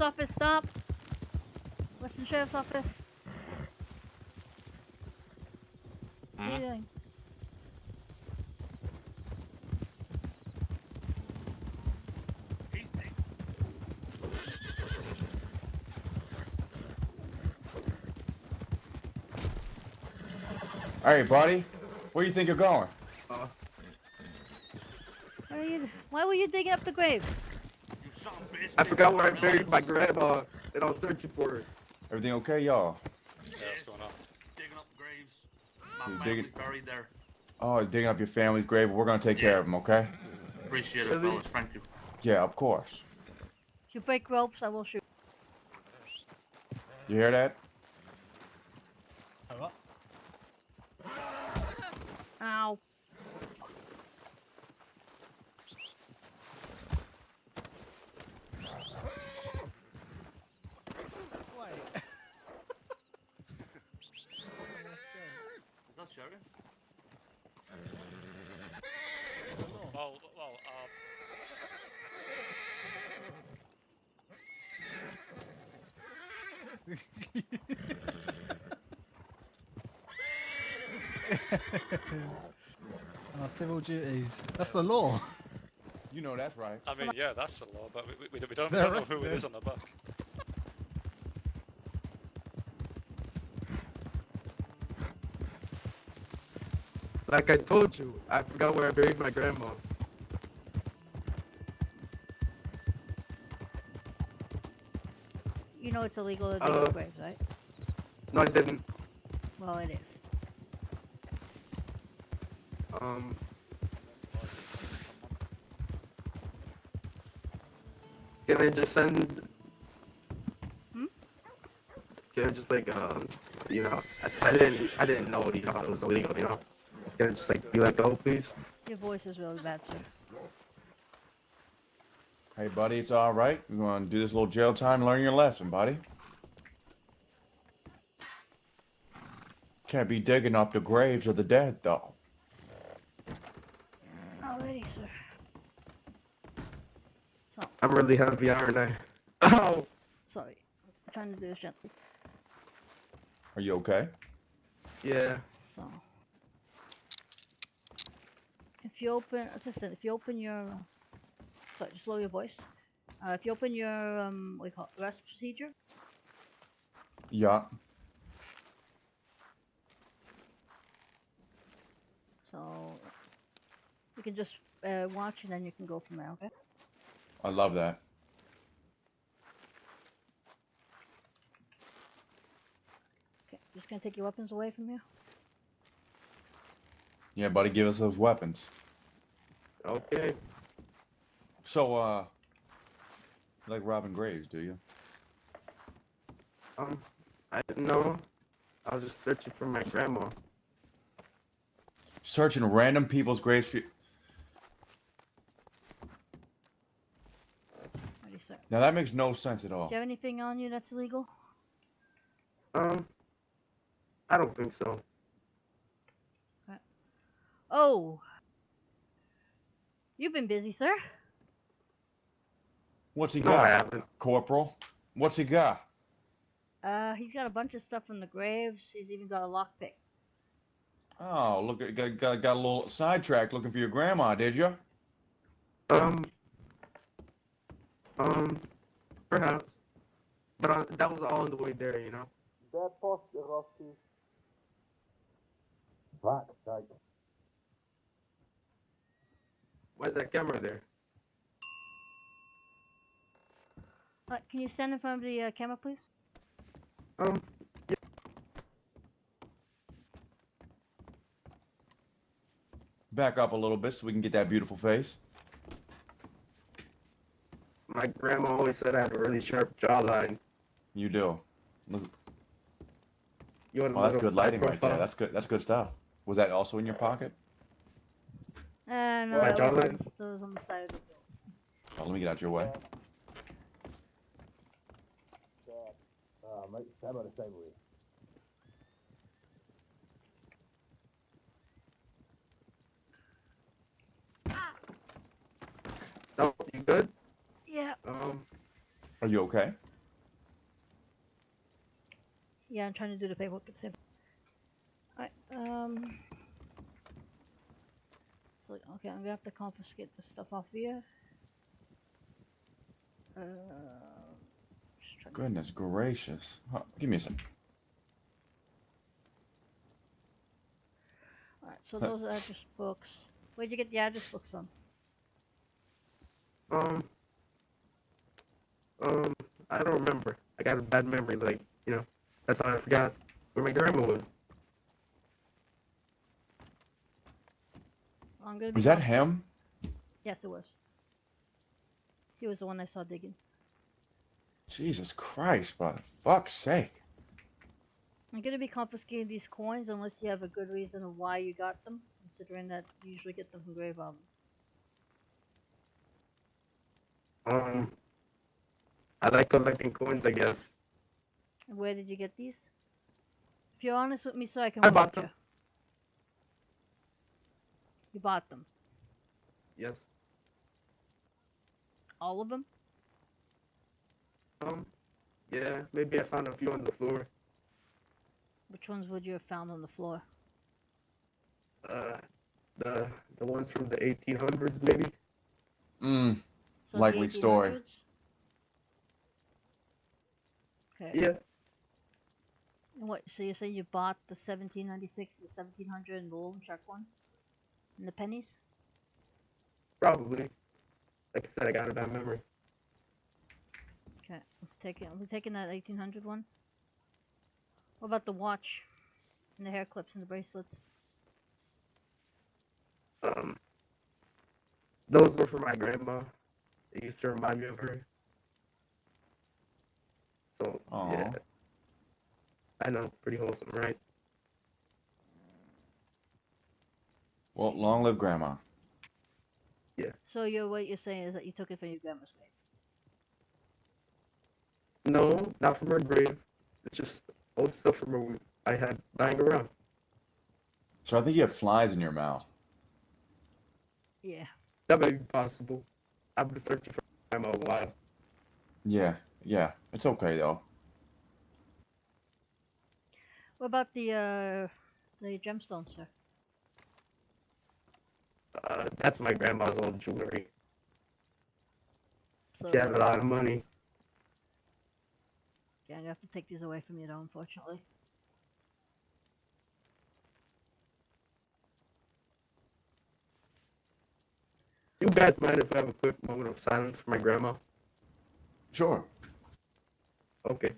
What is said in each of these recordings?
office, stop. Western Sheriff's Office. What are you doing? Hey, buddy. Where you think you're going? Why were you digging up the grave? I forgot where I buried my grandma, and I was searching for her. Everything okay, y'all? Yeah, what's going on? Digging up graves. My family's buried there. Oh, digging up your family's grave. We're gonna take care of them, okay? Appreciate it, fellas. Thank you. Yeah, of course. If you break ropes, I will shoot. You hear that? What? Ow. Is that Sherry? Well, Civil duties. That's the law. You know that's right. I mean, yeah, that's the law, but we don't know who it is on the back. Like I told you, I forgot where I buried my grandma. You know it's illegal to dig up graves, right? No, I didn't. Well, it is. Can I just send? Hmm? Can I just like you know, I didn't know, you know, it was illegal, you know. Can I just like be like, oh please? Your voice is really bad, sir. Hey, buddy, it's all right. We're gonna do this little jail time and learn your lesson, buddy. Can't be digging up the graves of the dead, though. Alrighty, sir. So, I'm really heavy, aren't I? Oh. sorry. I'm trying to do this gently. Are you okay? Yeah. So, if you open, assistant, if you open your, sorry, just lower your voice. If you open your, what do you call it, arrest procedure. Yeah. So, you can just watch and then you can go from there, okay? I love that. Okay, just gonna take your weapons away from you. Yeah, buddy, give us those weapons. Okay. So, you like robbing graves, do you? I didn't know. I was just searching for my grandma. Searching random people's graves for... Ready, sir. Now, that makes no sense at all. Do you have anything on you that's illegal? I don't think so. Okay. Oh! You've been busy, sir. What's he No, I got, haven't. Corporal? What's he got? He's got a bunch of stuff from the graves. He's even got a lockpick. Oh, look, got a little sidetracked looking for your grandma, did you? Perhaps. But that was all on the way there, you know. Black, like. Why's that camera there? Can you stand in front of the camera, please? Yeah. Back up a little bit so we can get that beautiful face. My grandma always said I had a really sharp jawline. You do. Look, You want a oh, that's little good side lighting right there. profile? That's good. That's good stuff. Was that also in your pocket? No, My that jawline? was on the side of the door. Oh, let me get out your way. No, you good? Yeah. Are you okay? Yeah, I'm trying to do the paperwork at the same. Alright, so, okay, I'm gonna have to confiscate the stuff off here. Just trying to... Goodness gracious. Huh, give me a second. Alright, so those are address books. Where'd you get the address books from? Um, I don't remember. I got a bad memory. Like, that's how I forgot where my grandma was. I'm gonna be Was that conf- him? Yes, it was. He was the one I saw digging. Jesus Christ, for fuck's sake. I'm gonna be confiscating these coins unless you have a good reason of why you got them, considering that you usually get them from grave robbers. I like collecting coins, I guess. And where did you get these? If you're honest with me, so I can I work bought with them. you. You bought them. Yes. All of them? Yeah, maybe I found a few on the floor. Which ones would you have found on the floor? The ones from the 1800s, maybe. So Likely the story. 1800s? Okay. Yeah. And what? So you say you bought the 1796, the 1700, and the golden check one, and the pennies? Probably. Like I said, I got a bad memory. Okay, I'm taking that 1800 one. What about the watch, and the hair clips, and the bracelets? Those were for my grandma. They used to remind me of her. So, yeah. Aw. I know, pretty wholesome, right? Well, long live Grandma. So what you're saying is that you took it from your grandma's grave. No, not from her grave. It's just old stuff from her I had lying around. So I think you have flies in your mouth. Yeah. That may be possible. I've been searching for grandma a while. Yeah, it's okay though. What about the gemstones, sir? That's my grandma's old jewelry. So She had a lot of money. yeah, I'm gonna have to take these away from you, though, unfortunately. You guys mind if I have a quick moment of silence for my grandma? Sure. Okay.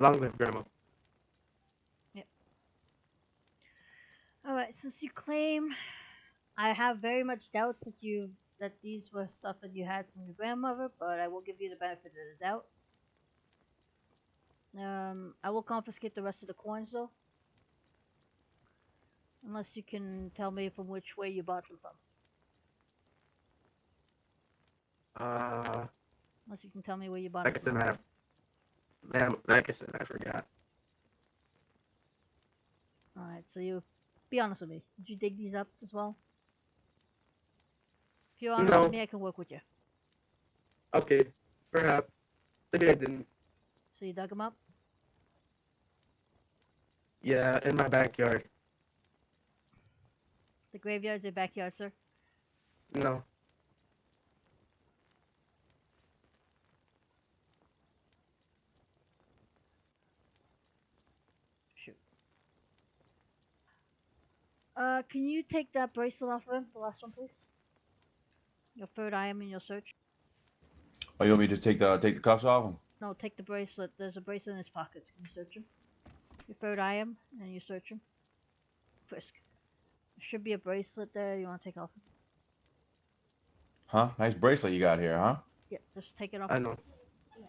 Long live grandma. Alright, since you claim, I have very much doubts that these were stuff that you had from your grandmother, but I will give you the benefit of the doubt. I will confiscate the rest of the coins, though. Unless you can tell me from which way you bought them from. Unless you can tell me where you bought Like I them said, from. ma'am, like I said, I forgot. Alright, so be honest with me. Did you dig these up as well? If you're honest with me, I can work with you. Okay, perhaps. Maybe I didn't. So you dug them up? Yeah, in my backyard. The graveyard's your backyard, sir? No. Shoot. Can you take that bracelet off of him? The last one, please? Your third item in your search. Oh, you want me to take the cuffs off him? No, take the bracelet. There's a bracelet in his pockets. Can you search him? Your third item, and you search him. Frisk. There should be a bracelet there you want to take off. Huh? Nice bracelet you got here, huh? Yeah, just take it off. I know.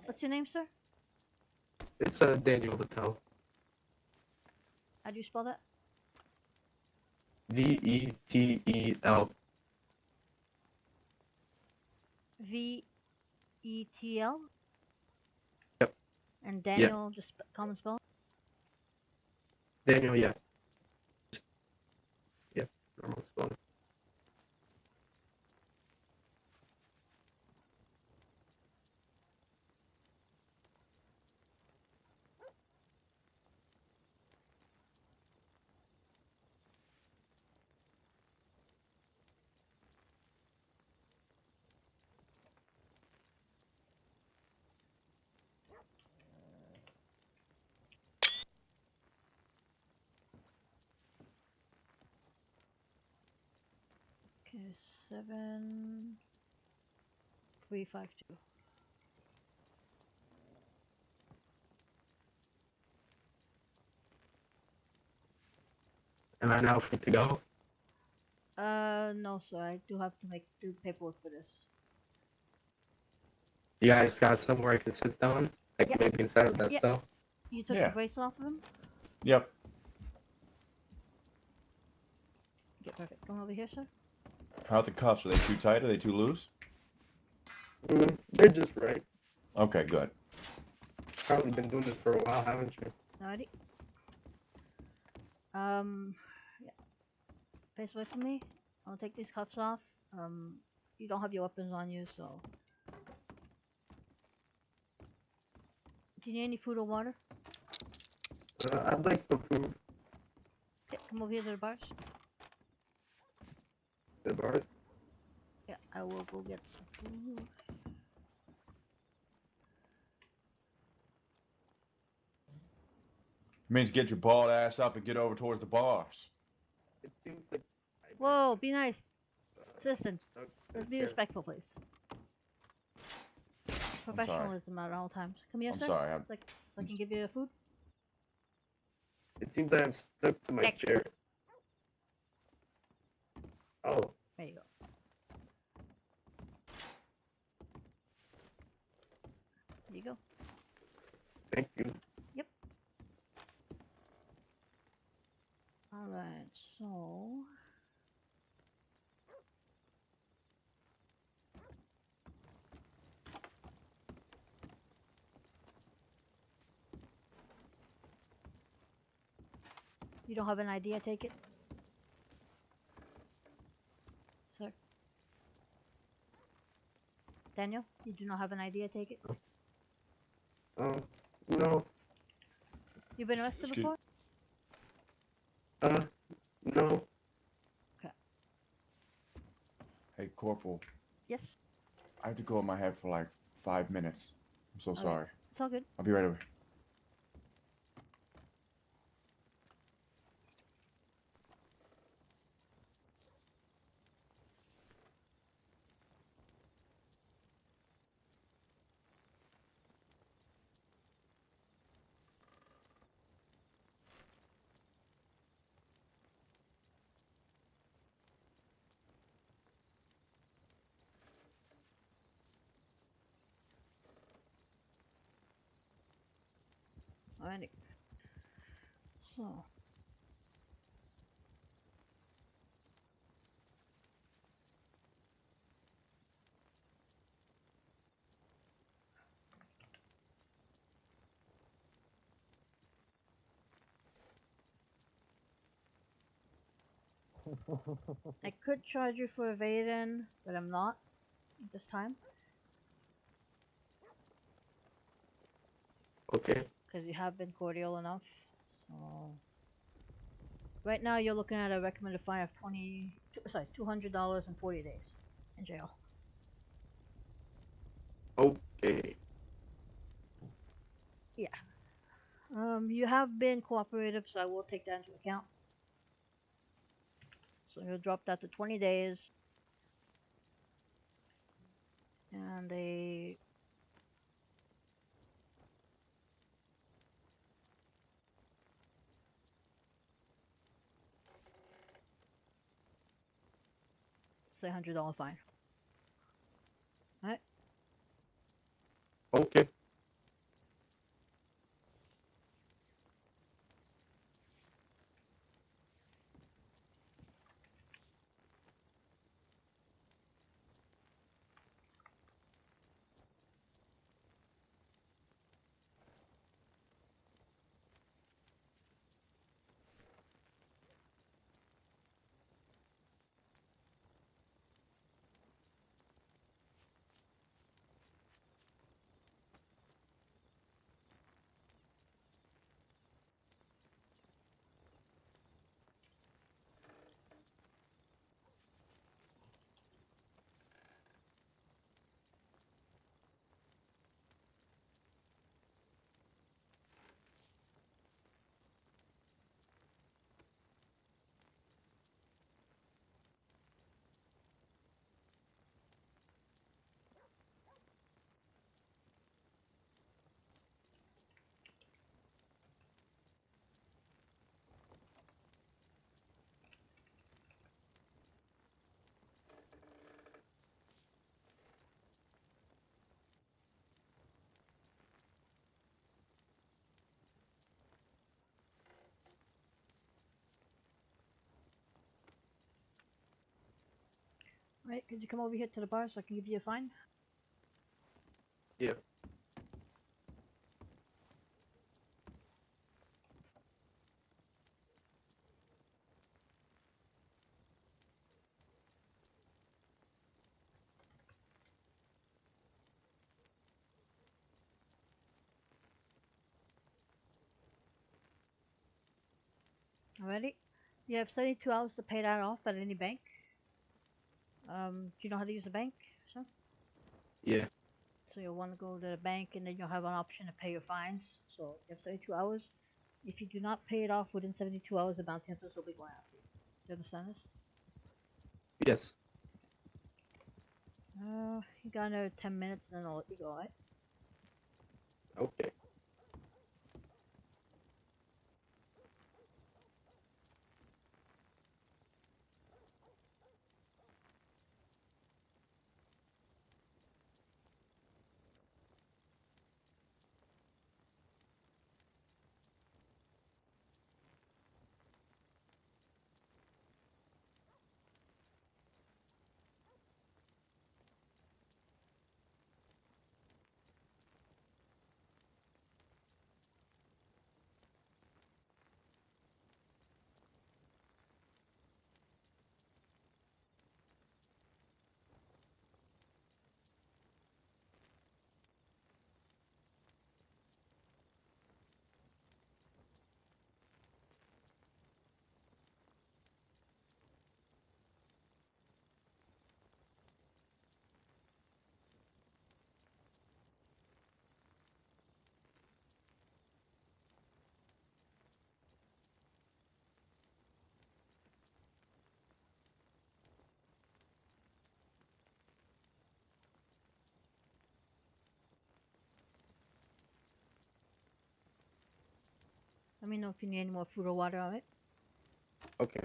What's your name, sir? It's Daniel Littell. How do you spell that? Vettel. V-E-T-L? Yep. And Daniel, just common spelling? Daniel, yeah. Yeah, normal phone. Okay, 7352. Am I now free to go? No, sir. I do have to do paperwork for this. You guys got somewhere I can sit down? Like Yep. maybe inside of that Yep. cell? You took Yeah. the bracelet off of him? Yep. Okay, perfect. Come over here, sir. How are the cuffs? Are they too tight? Are they too loose? They're just right. Okay, good. Probably been doing this for a while, haven't you? Alrighty. Yeah. Face away from me. I'll take these cuffs off. You don't have your weapons on you, so. Do you need any food or water? I'd like some food. Okay, come over here to the bars. The bars. Yeah, I will go get some food. Means get your bald ass up and get over towards the bars. It seems like. Whoa, be nice. Assistant, Stuck in let's a be chair. respectful, please. Professionalism at all times. Come here, I'm sir. sorry. So I can give you food. It seems like I'm stuck in my X. chair. Oh, There you go. There you go. thank you. Alright, so. You don't have an ID, I take it? Sir? Daniel, you do not have an ID, I take it? No. You've been arrested Excuse- before? No. Hey, Corporal. Yes? I have to go in my head for like 5 minutes. I'm so Okay. sorry. It's all good. I'll be right over. Alrighty. So. I could charge you for evading, but I'm not at this time. Okay. Because you have been cordial enough. So. Right now, you're looking at a recommended fine of $200 and 40 days in jail. Okay. Yeah. You have been cooperative, so I will take that into account. So you'll drop that to 20 days. And a say $100 fine. Alright? Okay. Right, could you come over here to the bar so I can give you a fine? Yeah. Alrighty. You have 72 hours to pay that off at any bank. Do you know how to use a bank, sir? Yeah. So you'll want to go to the bank and then you'll have an option to pay your fines. So you have 72 hours. If you do not pay it off within 72 hours, the bounty hunters will be going after you. Do you understand this? Yes. You got another 10 minutes and then I'll let you go, right? Okay. Let me know if you need any more food or water, alright? Okay.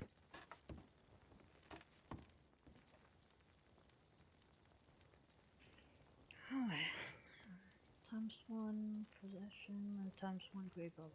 Alright. Times 1 possession and times 1 grave robbery.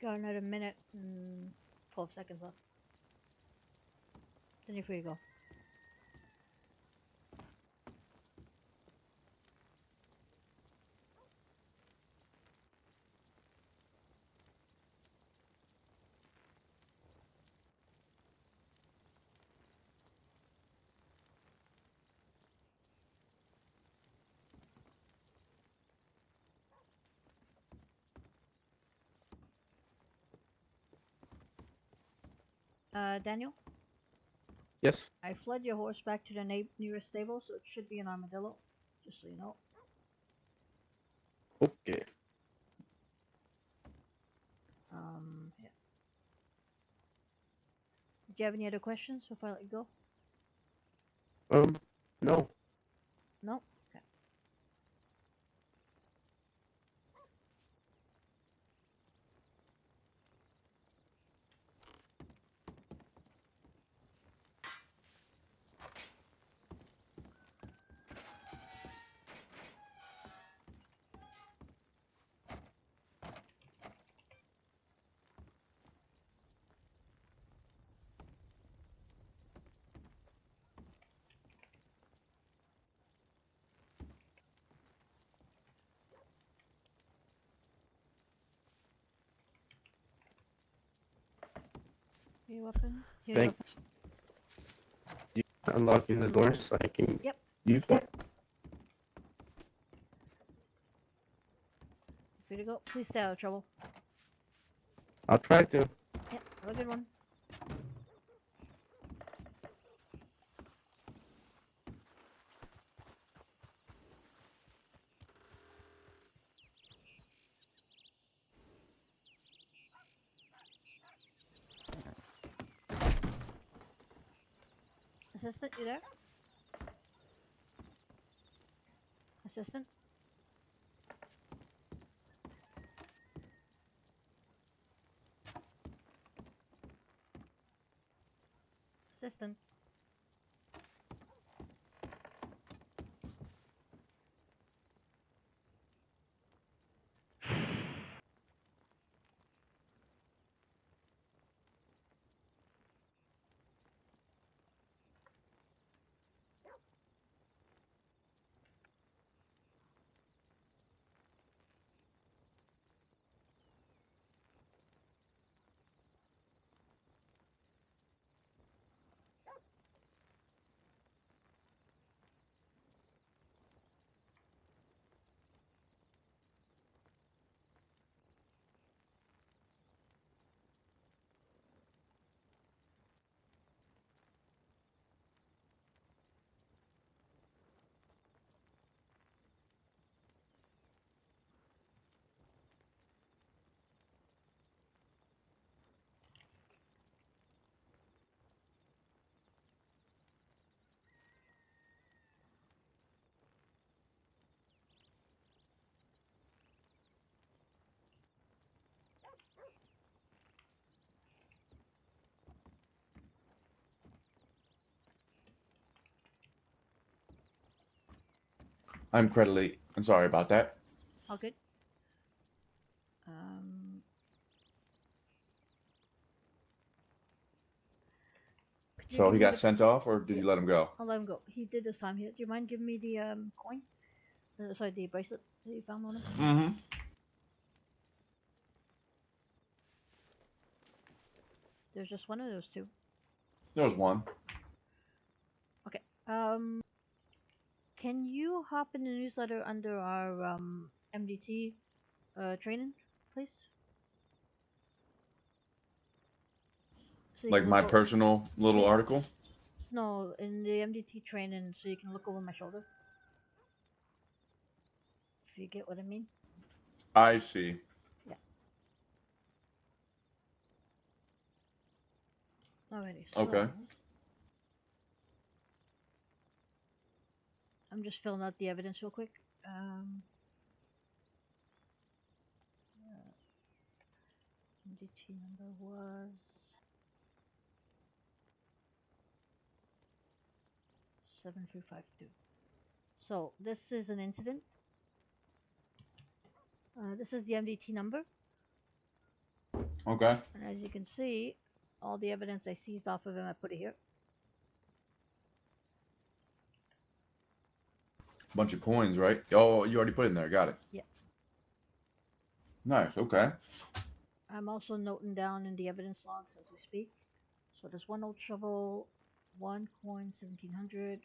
Got another minute and 12 seconds left. Then you're free to go. Daniel, Yes. I fled your horse back to the nearest stable, so it should be an armadillo. Just so you know. Okay. Yeah. Do you have any other questions before I let you go? No. No? Okay. Your weapon? Here's your weapon. Thanks. You unlocking the door so I can Yep. use it? Free to go. Please stay out of trouble. I'll try to. Yep. Have a good one. Assistant, you there? Assistant? Assistant? I'm incredibly. I'm sorry about that. All good? Could you So give he me got the... sent off, or did you let him go? I'll let him go. He did this time here. Do you mind giving me the coin? Sorry, the bracelet that you found on him? Mm-hmm. There's just one or there's two? There was one. Okay. Can you hop in the newsletter under our MDT training, please? So you Like can my look personal little Yeah. article. No, in the MDT training, so you can look over my shoulder. If you get what I mean. I see. Yeah. Alrighty. So Okay. I'm just filling out the evidence real quick. MDT number was 7352. So this is an incident. This is the MDT number. Okay. And as you can see, all the evidence I seized off of him, I put it here. Bunch of coins, right? Oh, you already put it in there. Got it. Yeah. Nice. Okay. I'm also noting down in the evidence logs as we speak. So there's one old shovel, one coin, 1700.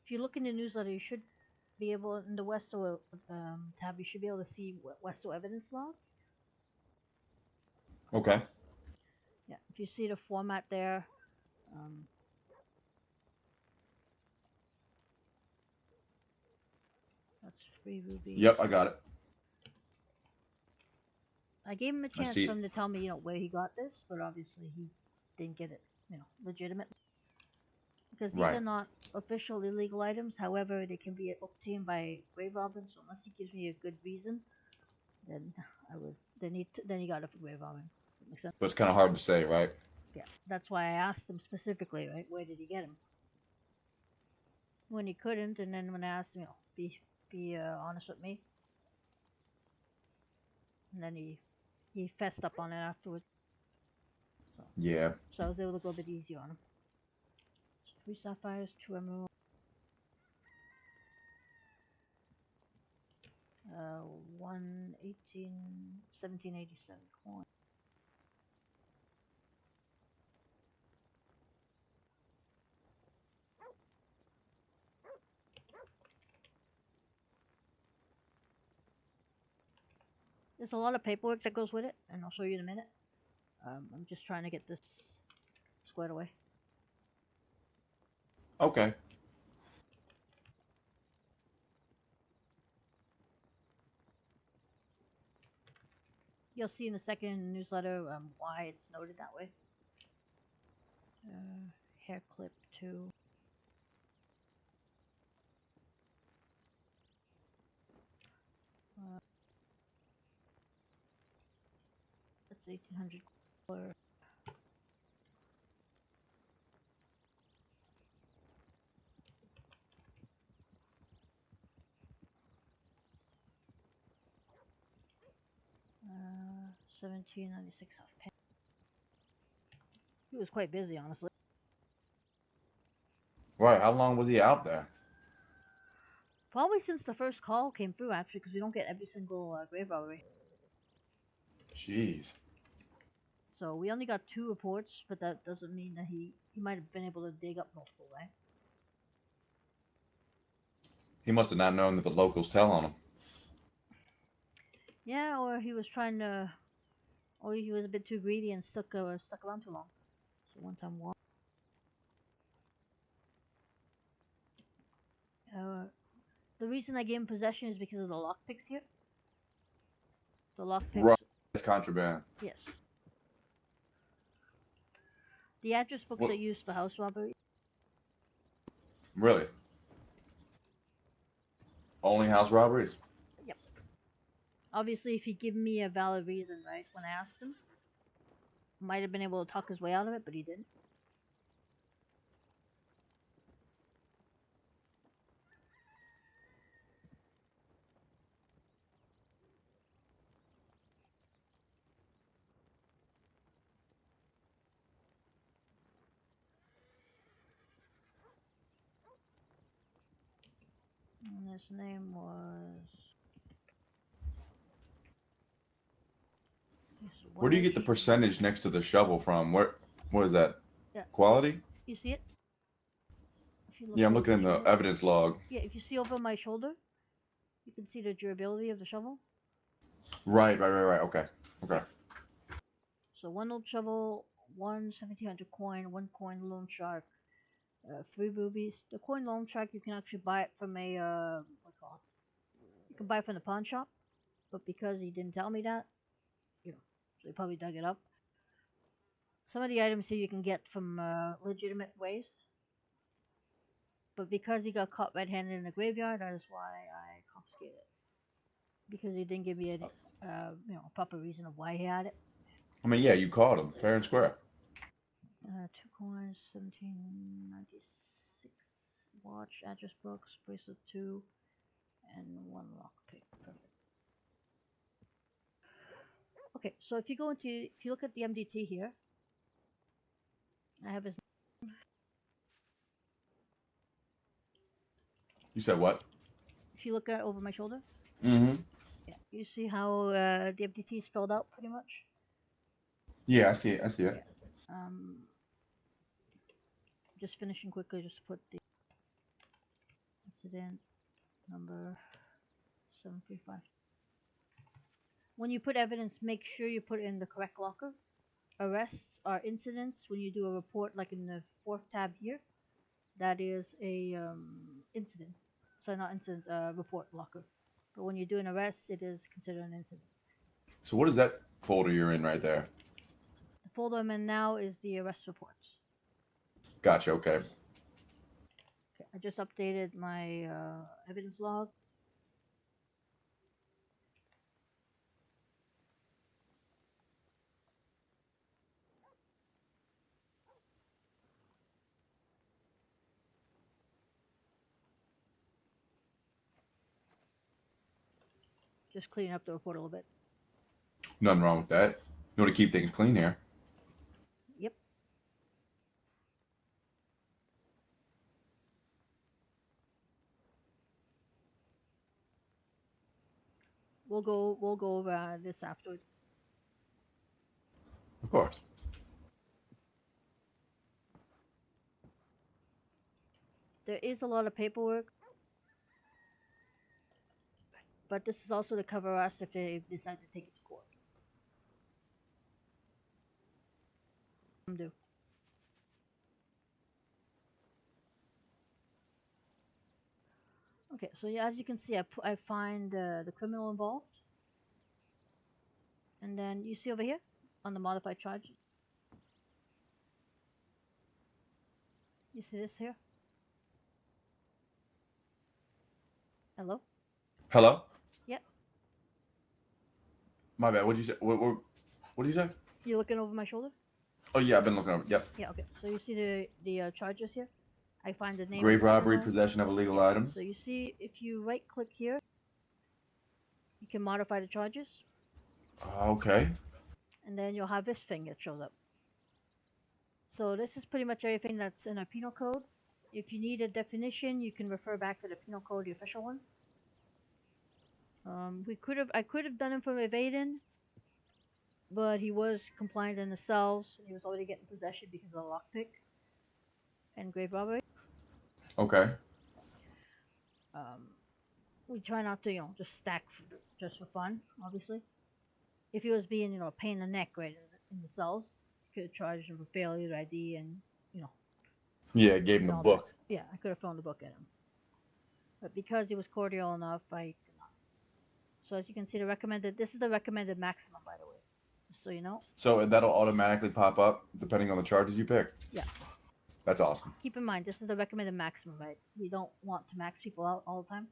If you look in the newsletter, you should be able, in the Westo tab, you should be able to see Westo evidence log. Okay. Yeah, if you see the format there, that's free ruby. Yep, I got it. I gave him a I chance see for it. him to tell me, where he got this, but obviously he didn't get it, legitimately. Because these Right. are not official illegal items. However, they can be obtained by grave robbing. So unless he gives me a good reason, then I would. Then he got it for grave robbing. That makes sense. But it's kind of hard to say, right? Yeah, that's why I asked him specifically, right? Where did he get him? When he couldn't, and then when I asked him, be honest with me, and then he fessed up on it afterwards. So, Yeah. so I was able to go a bit easy on him. So 3 sapphires, 2 emeralds. 1787 coin. There's a lot of paperwork that goes with it, and I'll show you in a minute. I'm just trying to get this squared away. Okay. You'll see in the second newsletter why it's noted that way. Hair clip 2. That's 1800. Uh, 1796 half pen. He was quite busy, honestly. Right. How long was he out there? Probably since the first call came through, actually, because we don't get every single grave robbery. Jeez. So we only got 2 reports, but that doesn't mean that he might have been able to dig up multiple, right? He must have not known that the locals tell on him. Yeah, or he was trying to, or he was a bit too greedy and stuck around too long. So one time one. The reason I gave him possession is because of the lockpicks here. The lockpicks. Right. That's contraband. Yes. The address books What? are used for house robbery. Really? Only house robberies? Yep. Obviously, if he'd given me a valid reason, right, when I asked him, might have been able to talk his way out of it, but he didn't. And his name was. Yes, Where do you get the GoldRush. percentage next to the shovel from? What is that? Yeah. Quality? You see it? If you look Yeah, I'm over looking my in the shoulder. evidence log. Yeah, if you see over my shoulder, you can see the durability of the shovel. Right. Okay. Okay. So 1 old shovel, 1 1700 coin, 1 coin loan shark, 3 rubies. The coin loan shark, you can actually buy it from a what call it? You can buy it from the pawn shop, but because he didn't tell me that, so he probably dug it up. Some of the items here you can get from legitimate ways, but because he got caught red-handed in the graveyard, that is why I confiscated it. Because he didn't give me any, proper reason of why he had it. I mean, yeah, you caught him fair and square. 2 coins, 1796 watch, address books, bracelet 2, and 1 lockpick. Perfect. Okay, so if you look at the MDT here, I have his. You said what? If you look at over my shoulder, Mm-hmm. yeah, you see how the MDT is filled out pretty much. Yeah, I see it. I see it. Yeah. Just finishing quickly, just put the incident number 735. When you put evidence, make sure you put it in the correct locker. Arrests are incidents. When you do a report, like in the fourth tab here, that is a incident. So not incident, report locker. But when you do an arrest, it is considered an incident. So what is that folder you're in right there? The folder I'm in now is the arrest reports. Gotcha. Okay. Okay, I just updated my evidence log. Just clean up the report a little bit. Nothing wrong with that. You want to keep things clean here. Yep. We'll go over this afterwards. Of course. There is a lot of paperwork, but this is also to cover us if they decide to take it to court. Do. Okay, so yeah, as you can see, I find the criminal involved, and then you see over here on the modified charge. You see this here? Hello? Hello? Yep. My bad. What did you say? What did you say? You looking over my shoulder? Oh yeah, I've been looking over. Yep. Yeah. Okay. So you see the charges here? I find the name. Grave of the robbery, criminal. possession of illegal Yeah. items. So you see, if you right click here, you can modify the charges, Okay. and then you'll have this thing that shows up. So this is pretty much everything that's in our penal code. If you need a definition, you can refer back to the penal code, the official one. I could have done him for evading, but he was compliant in the cells. He was already getting possession because of the lockpick and grave robbery. Okay. We try not to, just stack just for fun, obviously. If he was being, a pain in the neck right in the cells, you could have charged him for failure to ID and, Yeah, gave him the book. That. Yeah, I could have thrown the book at him. But because he was cordial enough, I did not. So as you can see, this is the recommended maximum, by the way, just so you know. So that'll automatically pop up depending on the charges you pick? Yeah. That's awesome. Keep in mind, this is the recommended maximum, right? We don't want to max people out all the time.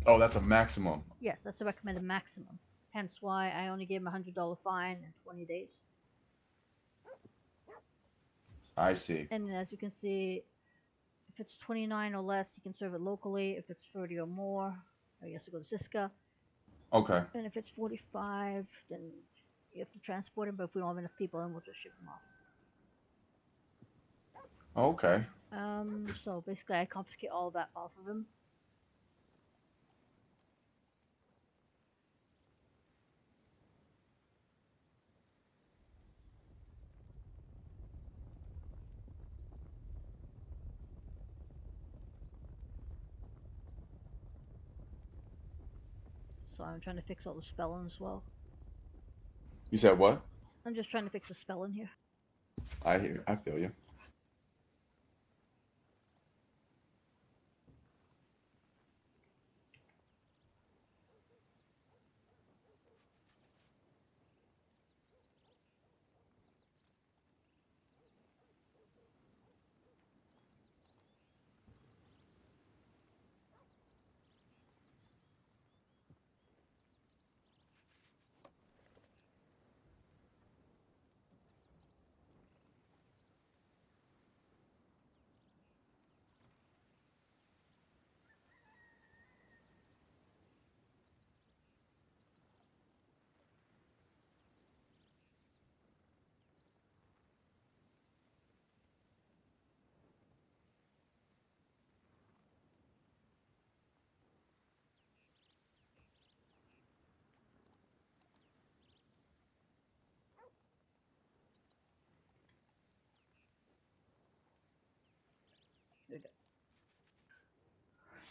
Oh, that's a maximum. Yes, that's the recommended maximum. Hence why I only gave him a $100 fine and 20 days. I see. And as you can see, if it's 29 or less, you can serve it locally. If it's 30 or more, he has to go to Siska. Okay. And if it's 45, then you have to transport him. But if we don't have enough people, then we'll just ship him off. Okay. So basically, I confiscate all that off of him. So I'm trying to fix all the spelling as well. You said what? I'm just trying to fix the spelling here. I hear. I feel you.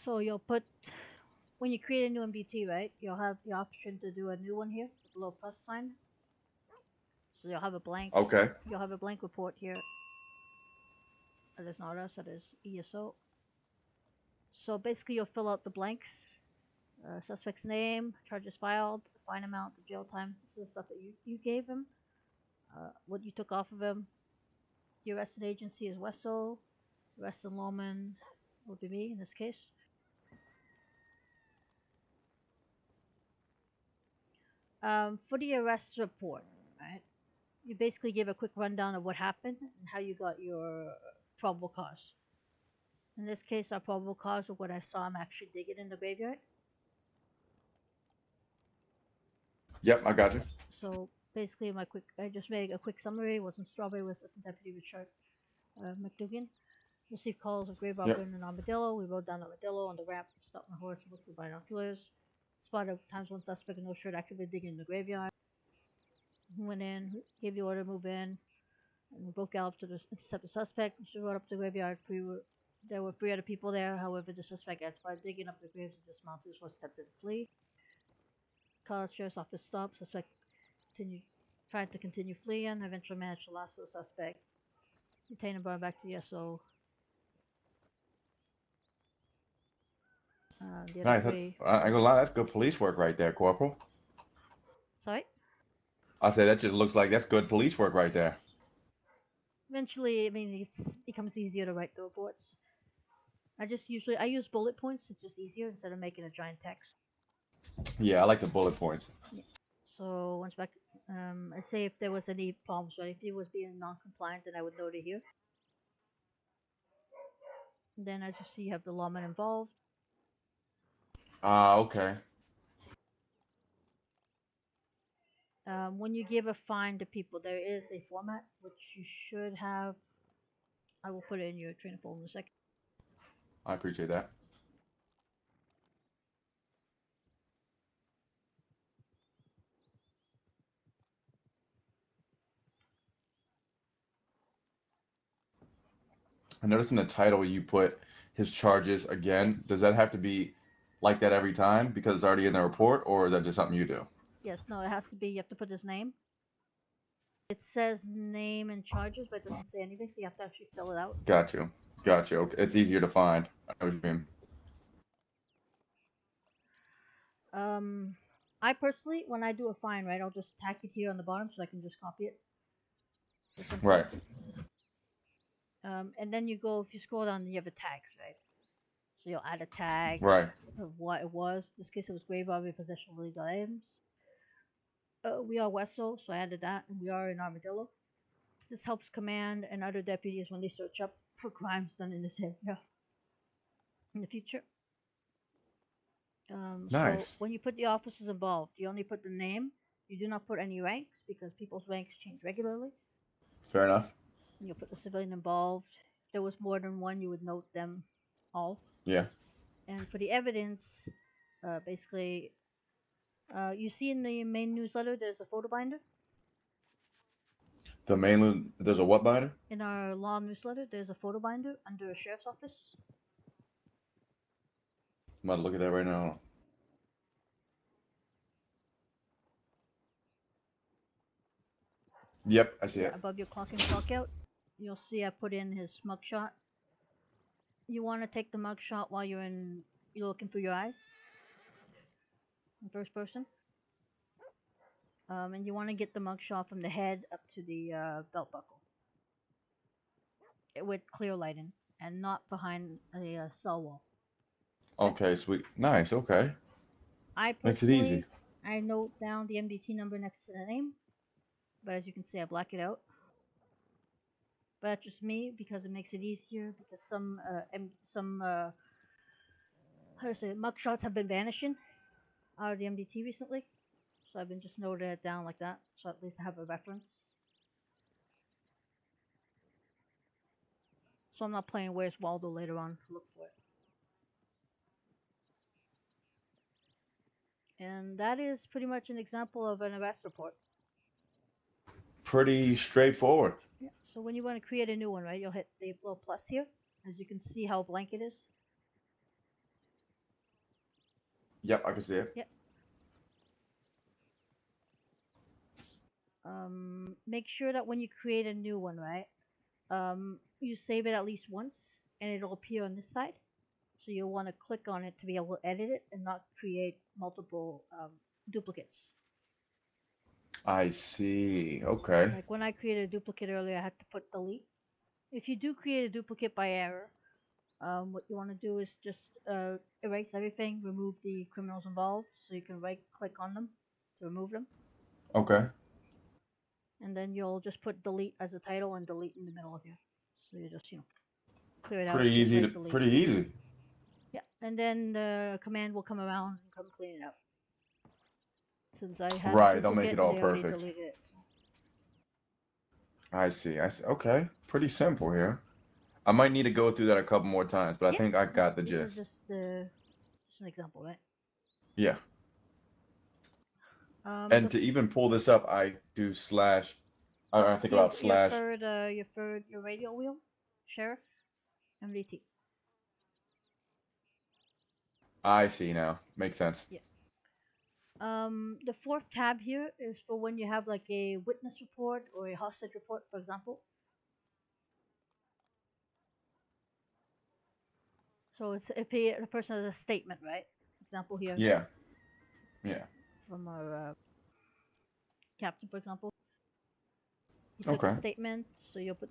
So you'll put when you create a new MBT, right? You'll have the option to do a new one here with a little plus sign. So you'll have a blank. Okay. You'll have a blank report here. That is not us. That is ESO. So basically, you'll fill out the blanks. Suspect's name, charges filed, fine amount, the jail time. This is stuff that you gave him. What you took off of him. The arrested agency is Wesso. Arrested lawman would be me in this case. For the arrest report, right? You basically give a quick rundown of what happened and how you got your probable cause. In this case, our probable cause of what I saw him actually digging in the graveyard. Yep, I got you. So basically, I just made a quick summary. It was in Strawberry with Assistant Deputy Richard McDougan. Received calls of grave robber and an armadillo. We rode down armadillo on the ramp, stopped my horse, looked through binoculars. Spotted times one suspect in no shirt actively digging in the graveyard. Went in, gave the order, move in, and we both galloped to intercept the suspect. She rode up to the graveyard. There were 3 other people there. However, the suspect had spotted digging up the graves and dismounted his horse, stepped in to flee. Called sheriff's office stopped. Suspect tried to continue fleeing. Eventually managed to lasso the suspect. Detained and brought him back to the SO. The other Nice. 3. I ain't gonna lie, that's good police work right there, Corporal. Sorry? I say that just looks like that's good police work right there. Eventually, I mean, it becomes easier to write the reports. I use bullet points. It's just easier instead of making a giant text. Yeah, I like the bullet points. Yeah. So once back, I say if there was any problems, right? If he was being non-compliant, then I would note it here. And then as you see, you have the lawman involved. Okay. When you give a fine to people, there is a format which you should have. I will put it in your trainer folder in a second. I appreciate that. I noticed in the title you put his charges again. Yes. Does that have to be like that every time because it's already in the report, or is that just something you do? Yes, no, it has to be. You have to put his name. It says name and charges, but it doesn't say anything, so you have to actually fill it out. Got you. Got you. Okay. It's easier to find. I know what you mean. I personally, when I do a fine, right, I'll just tack it here on the bottom so I can just copy it. Right. And then if you scroll down, you have the tags, right? So you'll add a tag Right. of what it was. In this case, it was grave robbery, possession of illegal items. We are Wesso, so I added that, and we are in Armadillo. This helps command and other deputies when they search up for crimes done in this area in the future. Nice. So when you put the officers involved, you only put the name. You do not put any ranks because people's ranks change regularly. Fair enough. And you'll put the civilian involved. If there was more than one, you would note them all. Yeah. And for the evidence, basically, you see in the main newsletter, there's a photo binder. There's a what binder? In our law newsletter, there's a photo binder under a sheriff's office. I'm about to look at that right now. Yep, I see it. Above your clock in, clock out, you'll see I put in his mugshot. You want to take the mugshot while you're looking through your eyes, in first person. And you want to get the mugshot from the head up to the belt buckle with clear lighting and not behind a cell wall. Okay, sweet. Nice, okay. Makes it easy. I note down the MDT number next to the name, but as you can see, I black it out. But that's just me because it makes it easier because some mugshots have been vanishing out of the MDT recently. So I've been just noted it down like that, so at least I have a reference. So I'm not playing Where's Waldo later on to look for it. And that is pretty much an example of an arrest report. Pretty straightforward. Yeah. So when you want to create a new one, right, you'll hit the little plus here, as you can see how blank it is. Yep, I can see it. Yep. Make sure that when you create a new one, right? You save it at least once, and it'll appear on this side. So you'll want to click on it to be able to edit it and not create multiple duplicates. I see. Okay. Like when I created a duplicate earlier, I had to put delete. If you do create a duplicate by error, what you want to do is just erase everything, remove the criminals involved, so you can right click on them to remove them. Okay. And then you'll just put delete as a title and delete in the middle of here. So you just, clear it out. Pretty easy. Right delete. Pretty easy. Yeah, and then the command will come around and come clean it up. Since I had Right, they'll make duplicate it all and they already perfect. deleted it. So. I see. Okay. Pretty simple here. I might need to go through that a couple more times, but I think I got the This gist. is just an example, right? Yeah. And to even pull this up, I do slash. I think about slash. Your radio wheel, sheriff, MDT. I see now. Makes sense. Yeah. The fourth tab here is for when you have like a witness report or a hostage report, for example. So it's if the person has a statement, right? Example here. Yeah. Yeah. From our captain, for example. He took a statement, so you'll put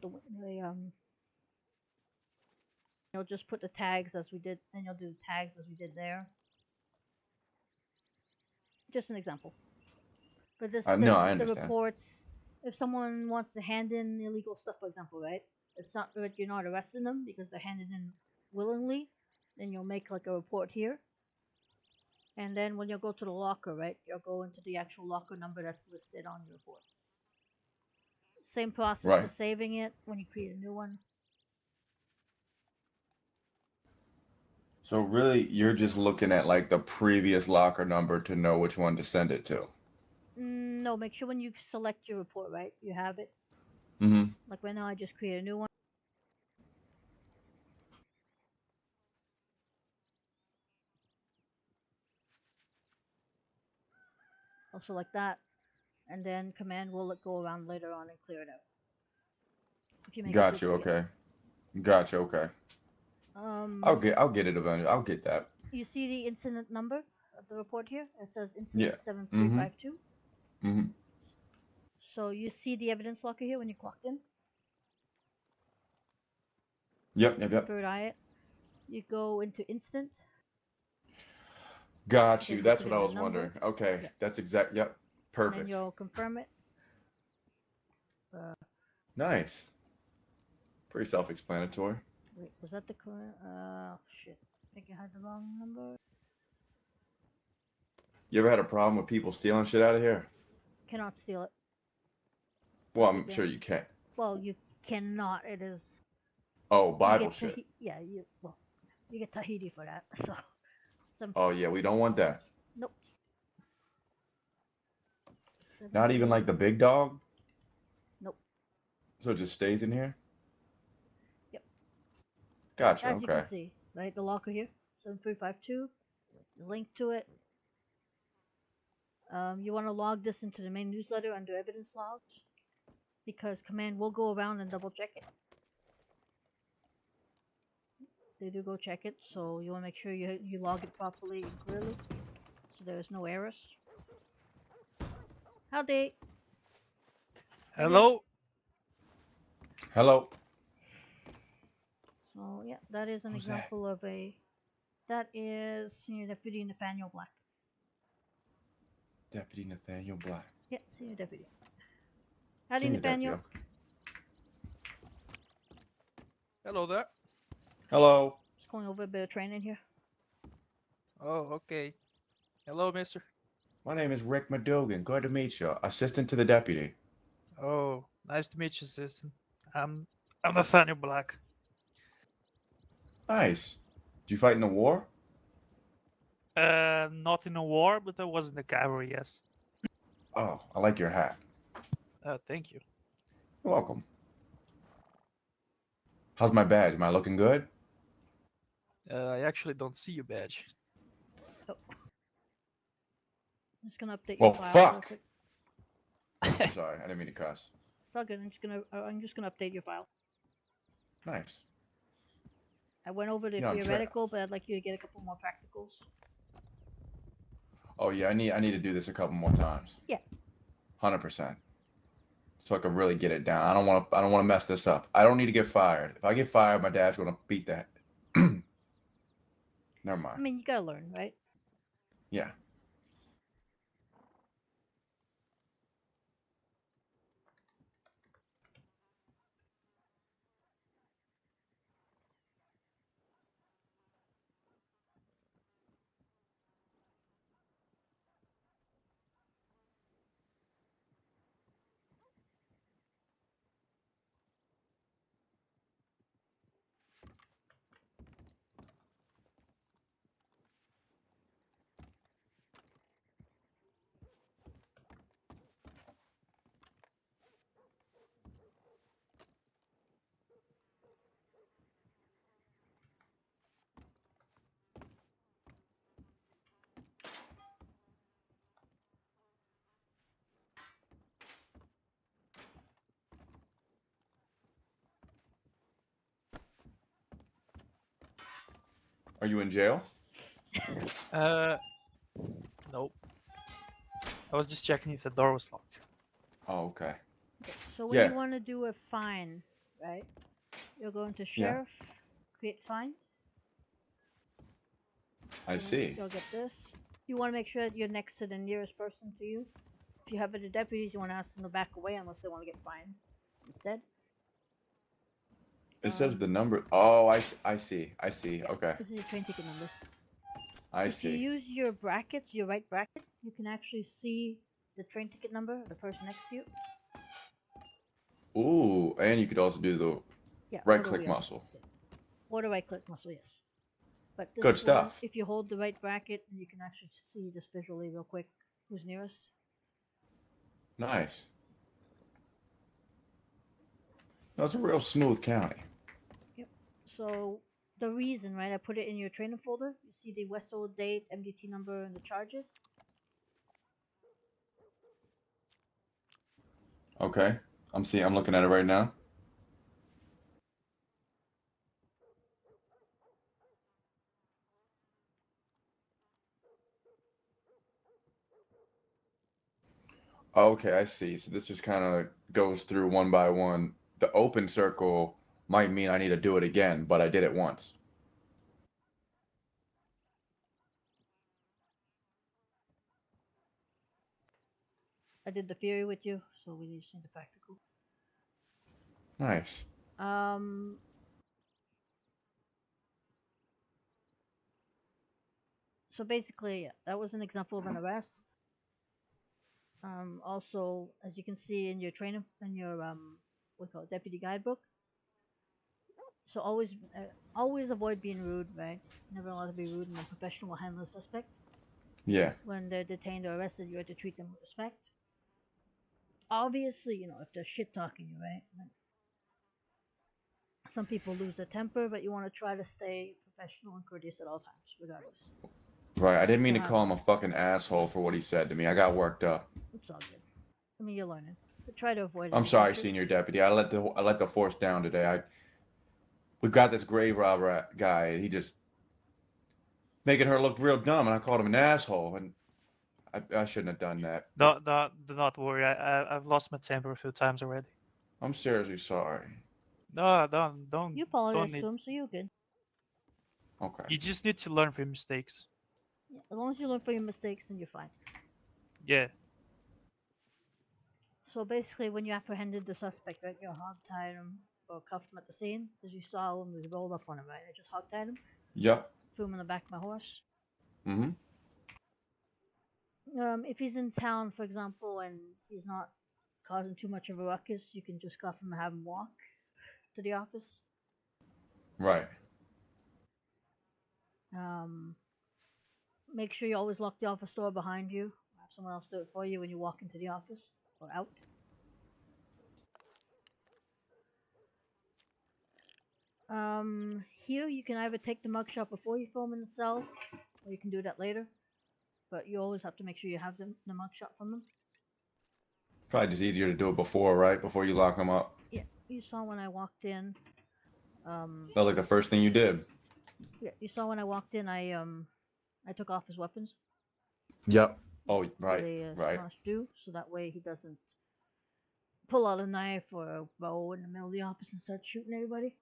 you'll just put the tags as we did, and you'll do the tags as we did there. Just an example. But I understand. the reports. If someone wants to hand in illegal stuff, for example, right? It's not that you're not arresting them because they're handed in willingly. Then you'll make like a report here. And then when you'll go to the locker, right? You'll go into the actual locker number that's listed on your report. Same process for saving it when you create a new one. So really, you're just looking at like the previous locker number to know which one to send it to. No, make sure when you select your report, right? You have it. Mm-hmm. Like right now, I just create a new one. I'll select that, and then command will go around later on and clear it out. If you make Got you. Okay. Gotcha. Okay. I'll get it eventually. I'll get that. You see the incident number of the report here? It says incident 7352. Mm-hmm. So you see the evidence locker here when you clocked in? Yep. Third eye it. You go into instant. Got you. That's what I was wondering. Okay. Yep. That's exact. Yep. Perfect. And you'll confirm it. Nice. Pretty self-explanatory. Wait, was that the correct? Shit. I think I had the wrong number. You ever had a problem with people stealing shit out of here? Cannot steal it. Well, I'm sure you can. Well, you cannot. It is. Oh, Bible shit. Yeah, you get Tahiti for that. So. Oh yeah, we don't want that. Nope. Not even like the big dog? Nope. So it just stays in here? Yep. Gotcha, As you can see, right, the locker here, 7352, link to it. You want to log this into the main newsletter under evidence logs, because command will go around and double check it. They do go check it, so you want to make sure you log it properly and clearly, so there's no errors. Howdy. Hello. Hello. So yeah, that is an example of that is Senior Deputy Nathaniel Black. Deputy Nathaniel Black. Yeah, Senior Deputy. Howdy, Nathaniel. Deputy. Hello there. Hello. Just going over a bit of training here. Oh, okay. Hello, mister. My name is Rick Madogan. Good to meet you. Assistant to the deputy. Oh, nice to meet you, assistant. I'm Nathaniel Black. Nice. Did you fight in the war? Not in a war, but I was in the cavalry, yes. Oh, I like your hat. Thank you. You're welcome. How's my badge? Am I looking good? I actually don't see your badge. Oh. I'm just gonna update Well, your file real fuck. quick. I'm sorry, I didn't mean to cuss. It's all good. I'm just gonna update your file. Nice. I went over the Yeah, I'm theoretical, but I'd like you to get a couple more practicals. Oh yeah, I need to do this a couple more times. Yeah. 100%. So I can really get it down. I don't want to mess this up. I don't need to get fired. If I get fired, my dad's gonna beat that. Never I mind. mean, you gotta learn, right? Yeah. Are you in jail? Nope. I was just checking if the door was locked. Oh, okay. Okay, so when Yeah. you want to do a fine, right? You'll go into Yeah. sheriff, create fine. I see. You'll get this. You want to make sure that you're next to the nearest person to you. If you have the deputies, you want to ask them to back away unless they want to get fined instead. It says the number. Oh, I see. Yeah, Okay. this is your train ticket number. I If you see. use your brackets, your right bracket, you can actually see the train ticket number of the person next to you. Ooh, and you could also do the Yeah, right or the click wheel. muscle. Or the right click muscle, yes. But this Good one, stuff. if you hold the right bracket, you can actually see just visually real quick who's nearest. Nice. That's a real smooth county. Yep. So the reason, right, I put it in your training folder. You see the Westall date, MDT number, and the charges. Okay. I'm looking at it right now. Okay, I see. So this just kind of goes through one by one. The open circle might mean I need to do it again, but I did it once. I did the theory with you, so we need to see the practical. Nice. So basically, that was an example of an arrest. Also, as you can see in your training, in your what we call it, deputy guidebook. So always avoid being rude, right? Never allowed to be rude and unprofessional will handle a suspect. Yeah. When they're detained or arrested, you have to treat them with respect. Obviously, if they're shit talking you, right? Some people lose their temper, but you want to try to stay professional and courteous at all times, regardless. Right. I didn't mean to call him a fucking asshole for what he said to me. I got worked up. It's all good. I mean, you're learning, but try to avoid it. I'm in sorry, future. senior deputy. I let the force down today. We've got this grave robber guy. He just making her look real dumb, and I called him an asshole, and I shouldn't have done that. Do not worry. I've lost my temper a few times already. I'm seriously sorry. No, don't. You apologize Don't need. to him, so you're good. Okay. You just need to learn from your mistakes. Yeah, as long as you learn from your mistakes, then you're fine. Yeah. So basically, when you apprehended the suspect, right, you hog-tied him or cuffed him at the scene, as you saw when we rolled up on him, right? I just hog-tied him, Yep. threw him in the back of my horse. Mm-hmm. If he's in town, for example, and he's not causing too much of a ruckus, you can just cuff him and have him walk to the office. Right. Make sure you always lock the office door behind you. Have someone else do it for you when you walk into the office or out. Here you can either take the mugshot before you film in the cell, or you can do that later. but you always have to make sure you have the mugshot from them. Probably just easier to do it before, right? Before you lock them up. Yeah, you saw when I walked in. That was like the first thing you did. Yeah, you saw when I walked in. I took off his weapons. Yep. Oh, So right, they right. must do, so that way he doesn't pull out a knife or a bow in the middle of the office and start shooting everybody.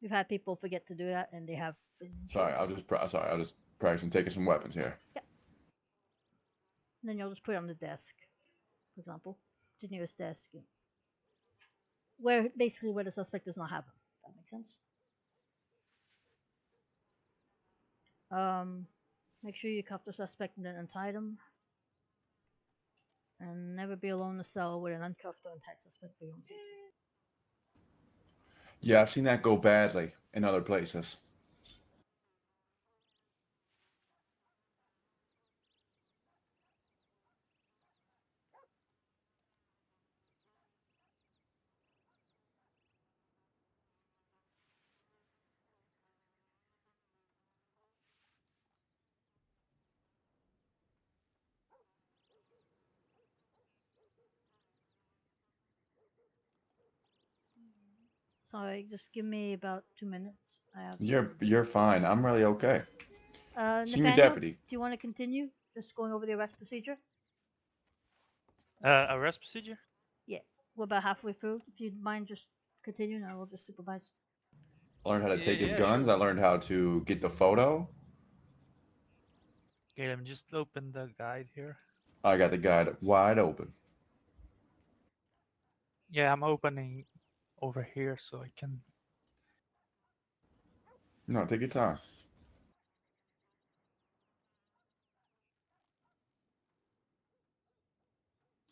We've had people forget to do that, and they have been Sorry, killed. I'll just practicing taking some weapons here. Yeah. And then you'll just put it on the desk, for example, the nearest desk, where basically where the suspect does not have them. That makes sense. Make sure you cuff the suspect and then untie them. And never be alone in a cell with an uncuffed or untied suspect for your own safety. Yeah, I've seen that go badly in other places. Sorry, just give me about 2 minutes. I have You're fine. I'm really okay. Senior Nathaniel, deputy. do you want to continue? Just going over the arrest procedure? Arrest procedure? Yeah, we're about halfway through. If you'd mind just continuing, I will just supervise. I learned how to take his Yeah, guns. sure. I learned how to get the photo. Okay, let me just open the guide here. I got the guide wide open. Yeah, I'm opening over here so I can. No, take your time.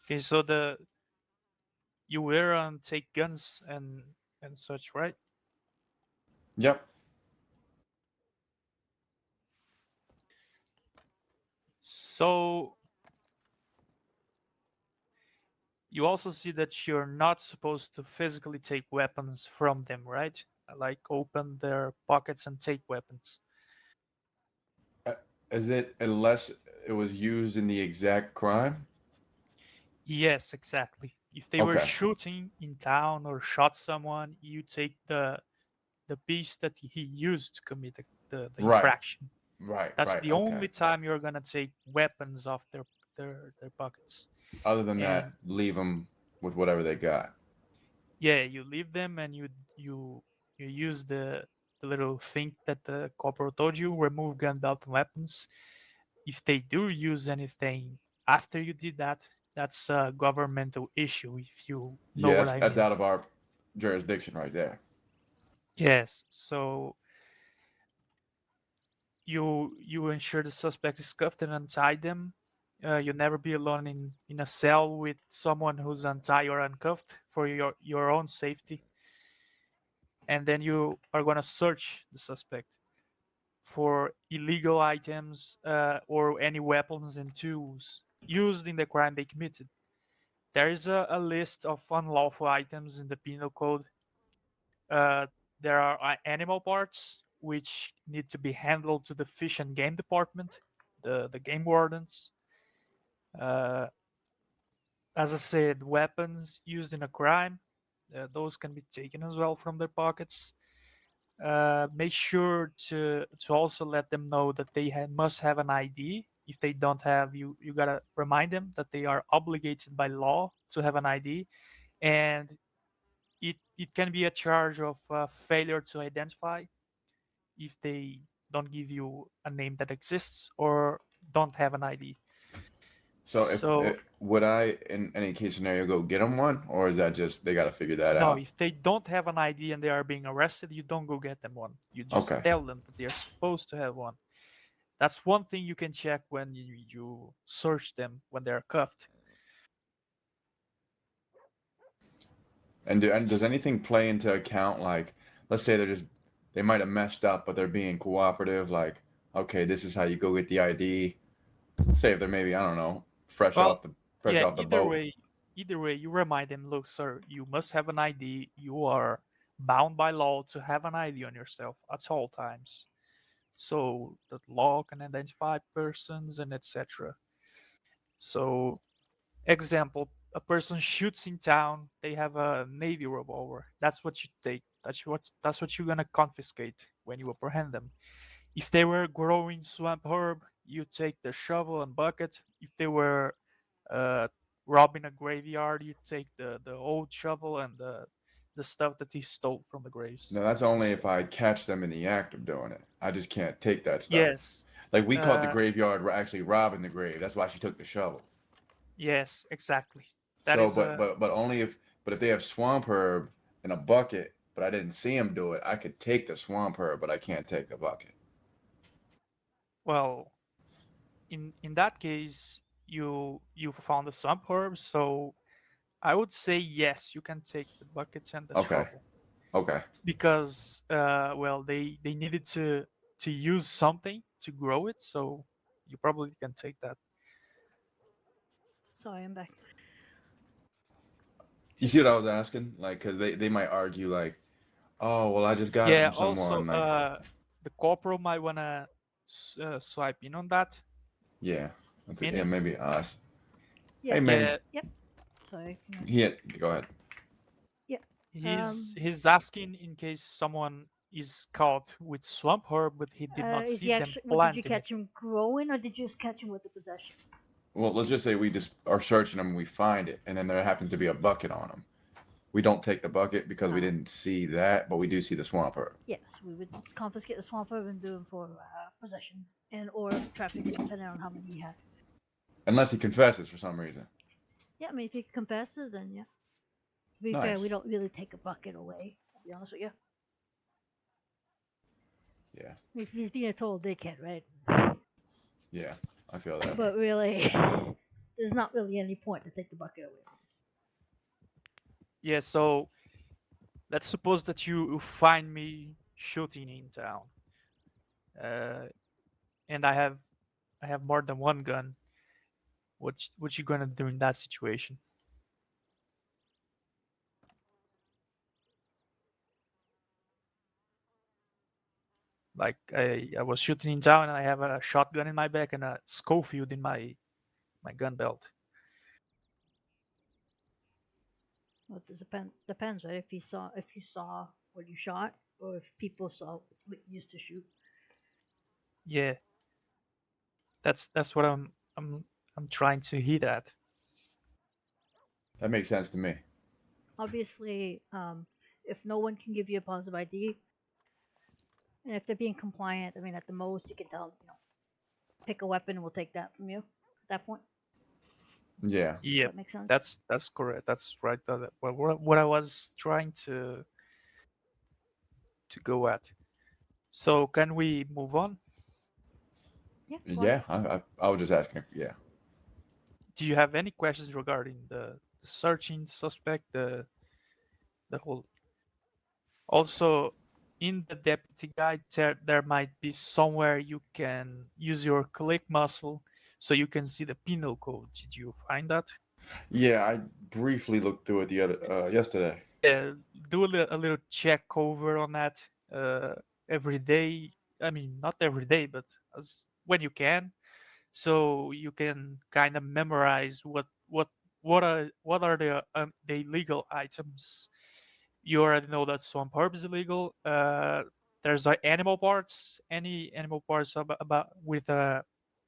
Okay, so you were on take guns and such, right? Yep. So you also see that you're not supposed to physically take weapons from them, right? Like open their pockets and take weapons. Uh, Is it unless it was used in the exact crime? Yes, exactly. If they were Okay. shooting in town or shot someone, you take the piece that he used to commit the Right. infraction. Right. That's Right. the Okay. only time you're gonna take weapons off their pockets. Other than that, And leave them with whatever they got. yeah, you leave them and you use the little thing that the corporal told you, remove gunned out weapons. If they do use anything after you did that, that's a governmental issue, if you know Yeah, what that's I that's mean. out of our jurisdiction right there. Yes, so you ensure the suspect is cuffed and untie them. You'll never be alone in a cell with someone who's untied or uncuffed for your own safety. And then you are going to search the suspect for illegal items or any weapons and tools used in the crime they committed. There is a list of unlawful items in the penal code. Uh, there are animal parts which need to be handled to the fish and game department, the game wardens. Uh, as I said, weapons used in a crime, those can be taken as well from their pockets. Make sure to also let them know that they must have an ID. If they don't have, you gotta remind them that they are obligated by law to have an ID, and it can be a charge of failure to identify if they don't give you a name that exists or don't have an ID. So if So would I, in any case scenario, go get them one, or is that just they got to figure that no, out? if they don't have an ID and they are being arrested, you don't go get them one. You just Okay. tell them that they're supposed to have one. That's one thing you can check when you search them when they're cuffed. And does anything play into account? Like, let's say they might have messed up, but they're being cooperative. Like, okay, this is how you go get the ID. Say if they're maybe, I don't know, Well, fresh yeah, off the boat. either way, you remind them, look, sir, you must have an ID. You are bound by law to have an ID on yourself at all times. so that law can identify persons and etc. So, example, a person shoots in town, they have a navy revolver. That's what you take. That's what you're gonna confiscate when you apprehend them. If they were growing swamp herb, you take the shovel and bucket. If they were uh, robbing a graveyard, you take the old shovel and the stuff that he stole from the graves. No, that's only So, if I catch them in the act of doing it. I just can't take that stuff. yes, Like we caught the uh, graveyard actually robbing the grave. That's why she took the shovel. yes, exactly. That So, is but a but only if they have swamp herb in a bucket, but I didn't see him do it, I could take the swamp herb, but I can't take the bucket. well. In that case, you found the swamp herb, so I would say yes, you can take the buckets and the Okay. shovel Okay. because well they needed to use something to grow it, so you probably can take that. Sorry, I'm back. You see what I was asking? Like, cause they might argue like, oh well, I just got it Yeah. from Also, someone. Like, the corporal might wanna swipe in on that. yeah, yeah, Opinion. maybe us. Yeah. Hey man, Yeah, Yep. Sorry. go ahead. Yeah. he's asking in case someone is caught with swamp herb, but he did not Is see he them actually? What, did you planting it. catch him growing, or did you just catch him with the possession? Well, let's just say we just are searching them and we find it, and then there happens to be a bucket on them. We don't take the bucket because we Oh. didn't see that, but we do see the swamp herb. Yes, we would confiscate the swamp herb and do him for possession and or trafficking, depending on how many he had. Unless he confesses for some reason. Yeah, I mean, if he confesses, then yeah. To be fair, Nice. we don't really take a bucket away. To be honest with you, Yeah. if he's being a total dickhead, right? Yeah. I feel that. But really, there's not really any point to take the bucket away. Yeah, so let's suppose that you find me shooting in town, uh, and I have more than one gun. What you gonna do in that situation? Like I was shooting in town and I have a shotgun in my back and a Schofield in my gun belt. Well, it depends, right? If you saw what you shot, or if people saw what you used to shoot. Yeah, that's what I'm trying to hit at. That makes sense to me. Obviously, if no one can give you a positive ID, and if they're being compliant, I mean, at the most you can tell them, pick a weapon and we'll take that from you. At that point, Yeah. does Yeah, that make sense? that's correct. That's right. What I was trying to go at. So can we move on? Yeah. Yeah. I was just asking. Yeah. Do you have any questions regarding the searching the suspect, the whole? Also, in the deputy guide, there might be somewhere you can use your click muscle so you can see the penal code. Did you find that? Yeah. I briefly looked through it the other yesterday. Yeah, do a little check over on that every day. I mean, not every day, but as when you can, so you can kind of memorize what are the illegal items. You already know that swamp herb is illegal. There's animal parts, any animal parts about with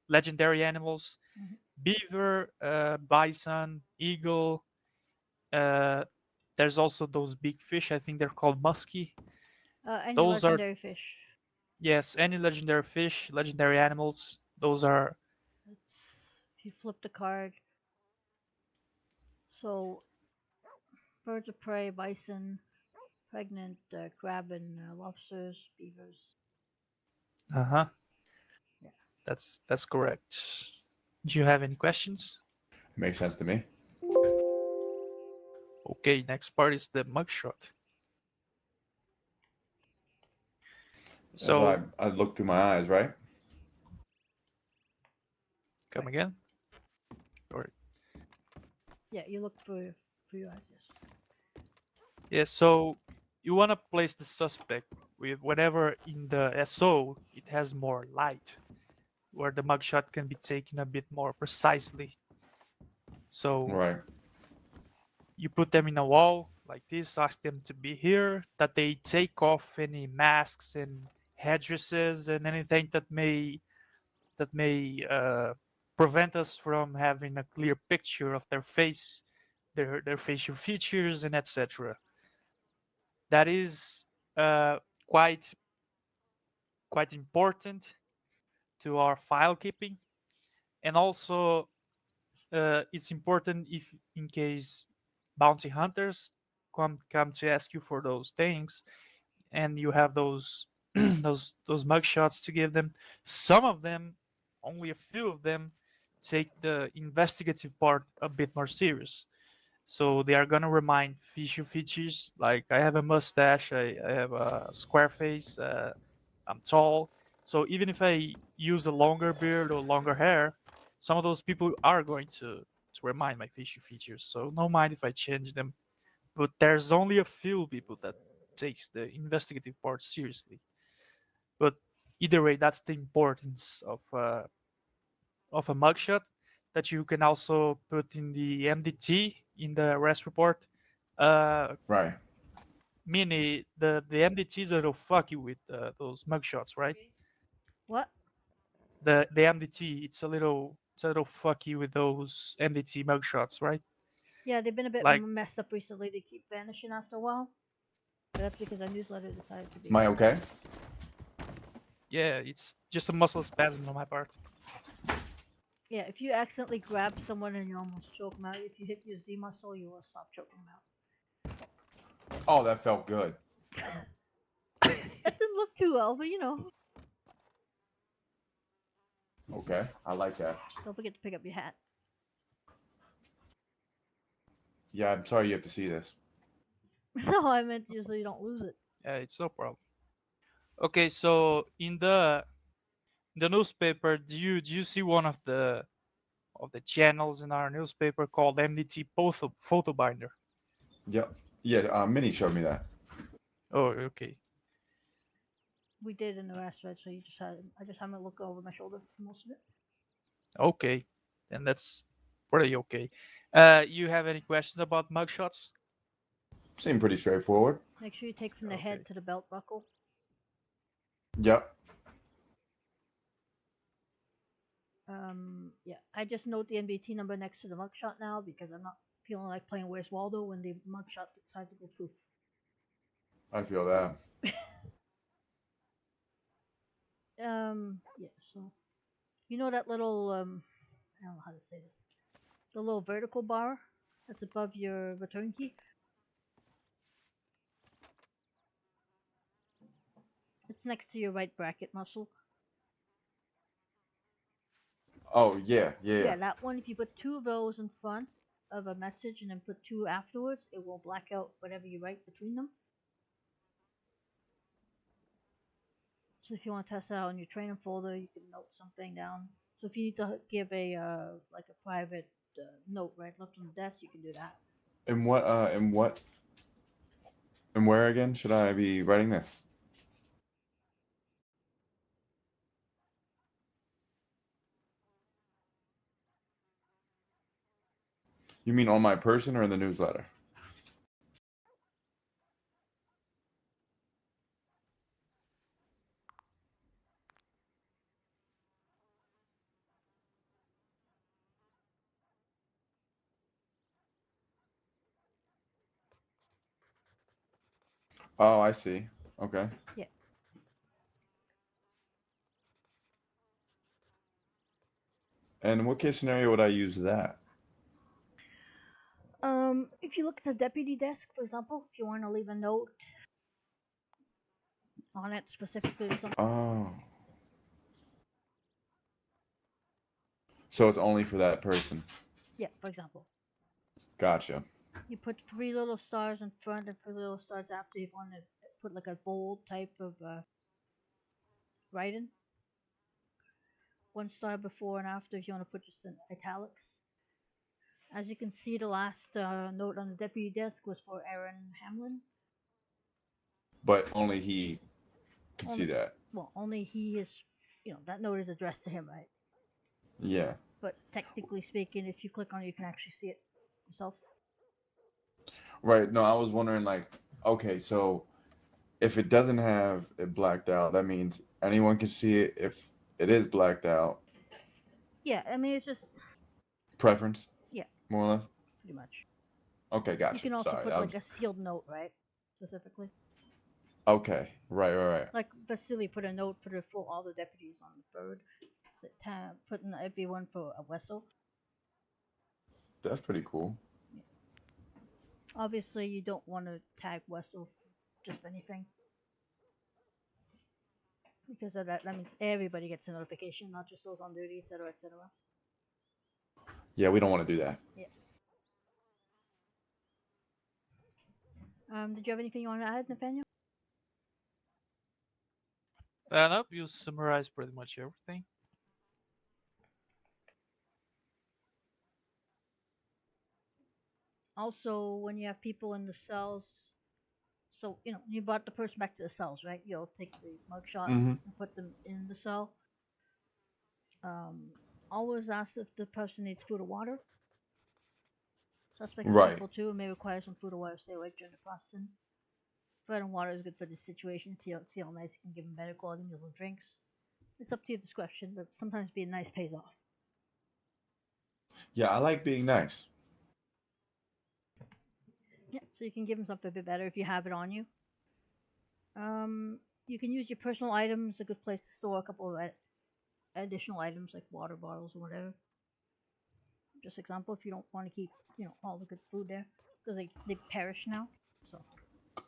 legendary animals, Mhm. beaver, bison, eagle. Uh, there's also those big fish. I think they're called muskie. Any Those are legendary fish. yes, any legendary fish, legendary animals. Those are Let's, if you flip the card, so birds of prey, bison, pregnant crab and lobsters, beavers. uh-huh. Yeah. That's correct. Do you have any questions? It makes sense to me. Okay, next part is the mugshot. That's why So I looked through my eyes, right? come again. Or Yeah, you look for your eyes. Yes. yeah, so you wanna place the suspect with whatever in the SO, it has more light, where the mugshot can be taken a bit more precisely. So Right. you put them in a wall like this, ask them to be here, that they take off any masks and headdresses and anything that may prevent us from having a clear picture of their face, their facial features, and etc. That is uh, quite quite important to our file keeping, and also it's important if in case bounty hunters come to ask you for those things, and you have those those mugshots to give them. Some of them, only a few of them, take the investigative part a bit more serious. So they are gonna remind facial features like I have a mustache, I have a square face, I'm tall. So even if I use a longer beard or longer hair, some of those people are going to remind my facial features. So no mind if I change them. But there's only a few people that takes the investigative part seriously. But either way, that's the importance of a mugshot that you can also put in the MDT in the arrest report. Uh, Right. Meaning the MDTs that'll fuck you with those mugshots, right? What? The MDT, it's a little fucky with those MDT mugshots, right? Yeah, they've been a bit Like, messed up recently. They keep vanishing after a while. But that's because our newsletter decided to be Am I okay? yeah, it's just a muscle spasm on my part. Yeah, if you accidentally grab someone and you almost choke them out, if you hit your Z muscle, you will stop choking them out. Oh, that felt good. That didn't look too well, but you know. Okay, I like that. Don't forget to pick up your hat. Yeah, I'm sorry you have to see this. No, I meant you so you don't lose it. Yeah, it's no problem. Okay, so in the newspaper, do you see one of the channels in our newspaper called MDT Photo Binder? Yep. Yeah, Minnie showed me that. Oh, okay. We did in the restaurant, so I just had to look over my shoulder for most of it. Okay, then that's pretty okay. You have any questions about mugshots? Seemed pretty straightforward. Make sure you take from the Okay. head to the belt buckle. Yep. Yeah, I just note the NBT number next to the mugshot now because I'm not feeling like playing Where's Waldo when the mugshot decides to go poof. I feel that. Yeah, so you know that little I don't know how to say this. The little vertical bar that's above your return key. It's next to your right bracket muscle. Oh, yeah, Yeah, yeah. that one. If you put two of those in front of a message and then put two afterwards, it will black out whatever you write between them. So if you want to test it out in your training folder, you can note something down. So if you need to give a like a private note right left on the desk, you can do that. And where again should I be writing this? You mean on my person or in the newsletter? Oh, I see. Okay. Yeah. And in what case scenario would I use that? If you look at the deputy desk, for example, if you want to leave a note on it specifically or something. Oh. So it's only for that person. Yeah, for example. Gotcha. You put three little stars in front and three little stars after. You want to put like a bold type of writing. One star before and after if you want to put just in italics. As you can see, the last note on the deputy desk was for Aaron Hamlin. But only he can see that. Well, only he is. That note is addressed to him, right? Yeah. But technically speaking, if you click on it, you can actually see it yourself. Right. No, I was wondering, like, okay, so if it doesn't have it blacked out, that means anyone can see it. If it is blacked out, Yeah, I mean it's just preference, yeah, more or less. pretty much. Okay, You gotcha. can also Sorry. put like a sealed note, right? Specifically, Okay. Right. like Vasily put a note for all the deputies on the third, putting everyone for a vessel. That's pretty cool. Yeah. Obviously, you don't want to tag Wessel just anything because of that means everybody gets a notification, not just those on duty, etc., etc. Yeah, we don't want to do that. Yeah. Did you have anything you want to add, Nathaniel? Nope, you summarized pretty much everything. Also, when you have people in the cells, so you brought the person back to the cells, right? You'll take the mugshot Mm-hmm. and put them in the cell. Always ask if the person needs food or water. Suspects Right. people too may require some food or water to stay awake during the processing. Bread and water is good for this situation. Feel nice, you can give them better quality meals and drinks. It's up to your discretion, but sometimes being nice pays off. Yeah, I like being nice. Yeah, so you can give them something a bit better if you have it on you. You can use your personal items. A good place to store a couple of additional items like water bottles or whatever. Just example, if you don't want to keep all the good food there because they perish now. So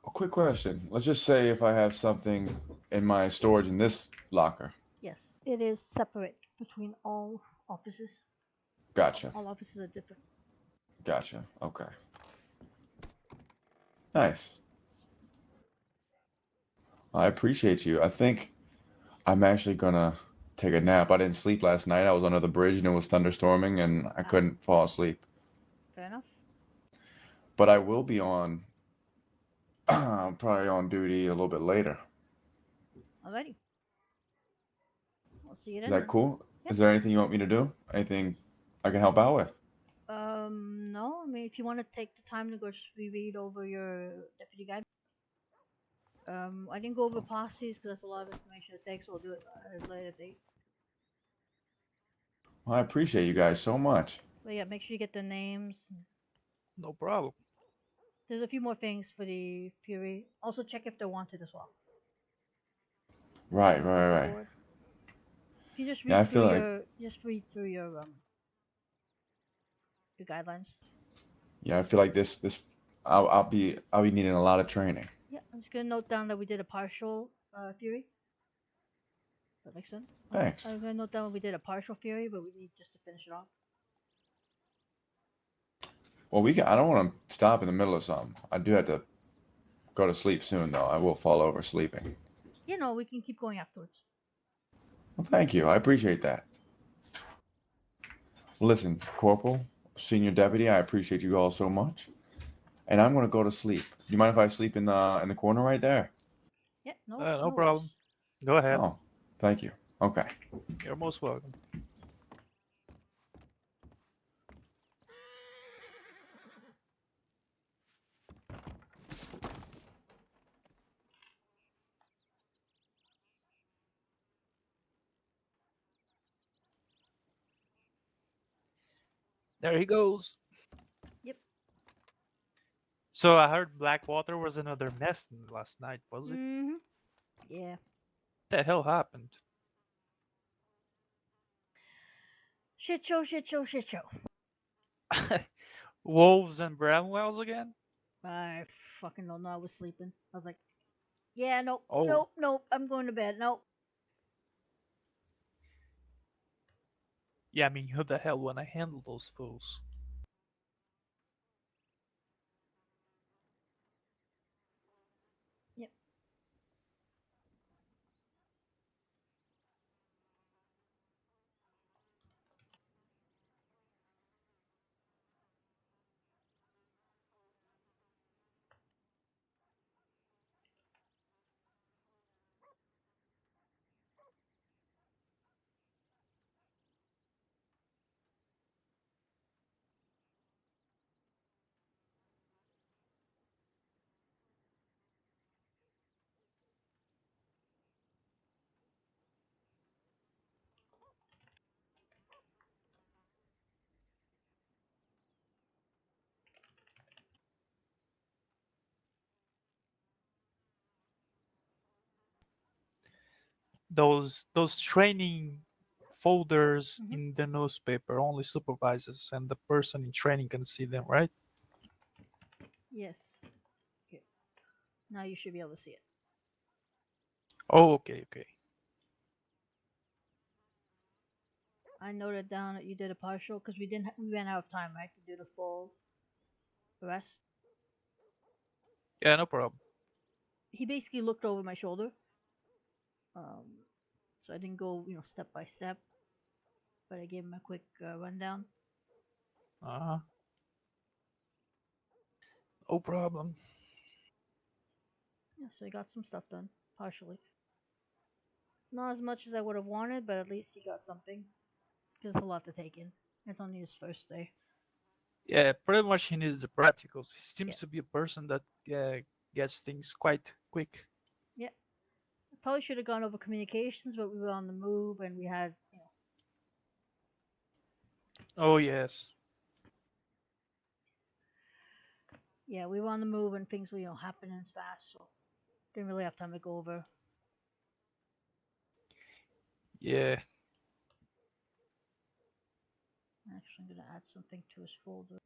A quick question. Let's just say if I have something in my storage in this locker. yes, it is separate between all offices. Gotcha. All offices are different. Gotcha. Okay. Nice. I appreciate you. I think I'm actually gonna take a nap. I didn't sleep last night. I was under the bridge and it was thunderstorming and I couldn't fall asleep. Fair enough. But I will be on probably on duty a little bit later. Alrighty. I'll see you Is then. that cool? Yep. Is there anything you want me to do? Anything I can help out with? No. I mean, if you want to take the time to go reread over your deputy guide. I didn't go over posses because that's a lot of information to take, so I'll do it at a later date. Well, I appreciate you guys so much. But yeah, make sure you get the names. No problem. There's a few more things for the Fury. Also, check if they're wanted as well. Right. Board. If you just read Yeah, I through feel like your guidelines. yeah, I feel like this I'll be needing a lot of training. Yeah, I'm just gonna note down that we did a partial Fury. That makes sense. Thanks. I'm gonna note down we did a partial Fury, but we need just to finish it off. Well, I don't want to stop in the middle of something. I do have to go to sleep soon, though. I will fall over sleeping. We can keep going afterwards. Well, thank you. I appreciate that. Listen, Corporal, Senior Deputy, I appreciate you all so much. And I'm gonna go to sleep. Do you mind if I sleep in the corner right there? Yeah, No no problem. worries. Go ahead. Oh, thank you. Okay. You're most welcome. There he goes. Yep. So I heard Blackwater was another mess last night, was it? Mm-hmm. Yeah. What the hell happened? Shit show. Wolves and Bramwells again? I fucking don't know. I was sleeping. I was like, yeah, nope, Oh. nope. I'm going to bed. Nope. Yeah, I mean, who the hell wanna handle those fools? Yep. those training folders Mhm. in the newspaper. Only supervisors and the person in training can see them, right? Yes. Okay. Now you should be able to see it. Oh, okay, okay. I noted down that you did a partial because we ran out of time, right, to do the full rest. Yeah, no problem. He basically looked over my shoulder, um, so I didn't go, step by step, but I gave him a quick rundown. Uh-huh. No problem. Yeah, so I got some stuff done partially. Not as much as I would have wanted, but at least he got something. Because it's a lot to take in. It's only his first day. Yeah, pretty much he needs the practicals. He Yeah, seems to be a person that gets things quite quick. yeah. I probably should have gone over communications, but we were on the move and we had, Oh, yes. yeah, we were on the move and things were, happening fast, so didn't really have time to go over. Yeah. Actually, I'm gonna add something to his folder.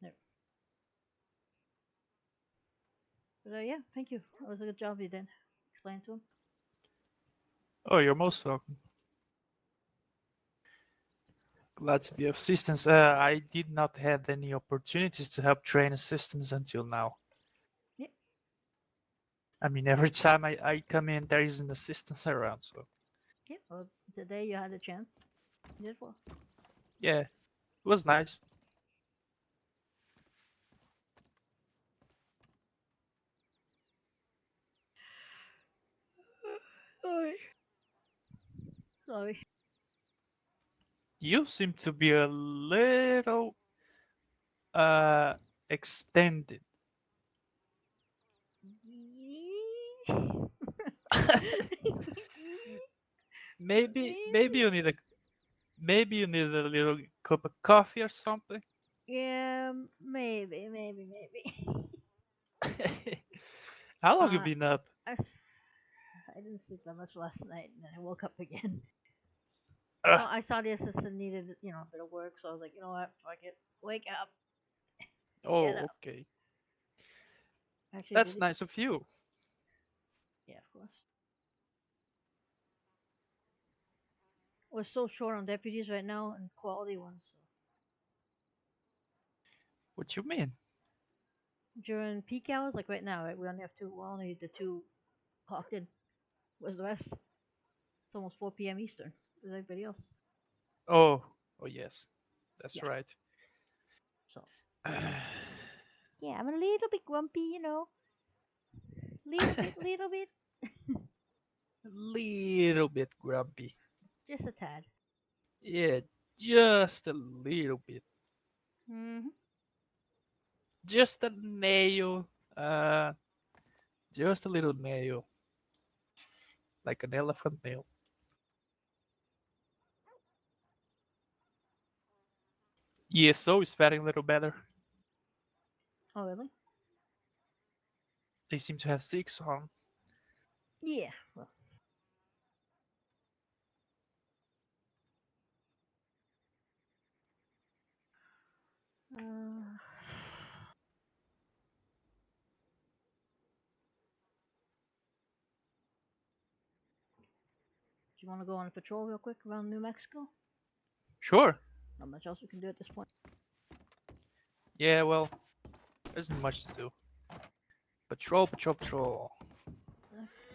There. But yeah, thank you. That was a good job you did. Explain to him. Oh, you're most welcome. Glad to be of assistance. I did not have any opportunities to help train assistants until now. Yeah, I mean, every time I come in, there is an assistance around. So, yeah. Well, today you had a chance. You did well. yeah, it was nice. Sorry. Sorry. You seem to be a little uh extended. maybe you need a maybe you need a little cup of coffee or something. Yeah, maybe. How long you Uh, been up? I didn't sleep that much last night, and then I woke up again. Uh, Well, I saw the assistant needed, a bit of work, so I was like, you know what, fuck it, wake up, get oh, up. okay. Actually, That's did it? nice of you. Yeah, of course. We're so short on deputies right now and quality ones. So What you mean? during peak hours, like right now, right, we only have two. We only the two clocked in. Where's the rest? It's almost 4 p.m. Eastern. Where's everybody else? Oh, oh yes, that's Yeah. right. So yeah, I'm a little bit grumpy, little bit, Little bit grumpy. just a tad. Yeah, just a little bit. Hmm. Just a nail. Uh, just a little nail, like an elephant nail. ESO is faring a little better. Oh really? They seem to have six on. Yeah. Well, uh, do you want to go on a patrol real quick around New Mexico? Sure. Not much else we can do at this point. Yeah, well, there isn't much to do. Patrol, patrol, patrol.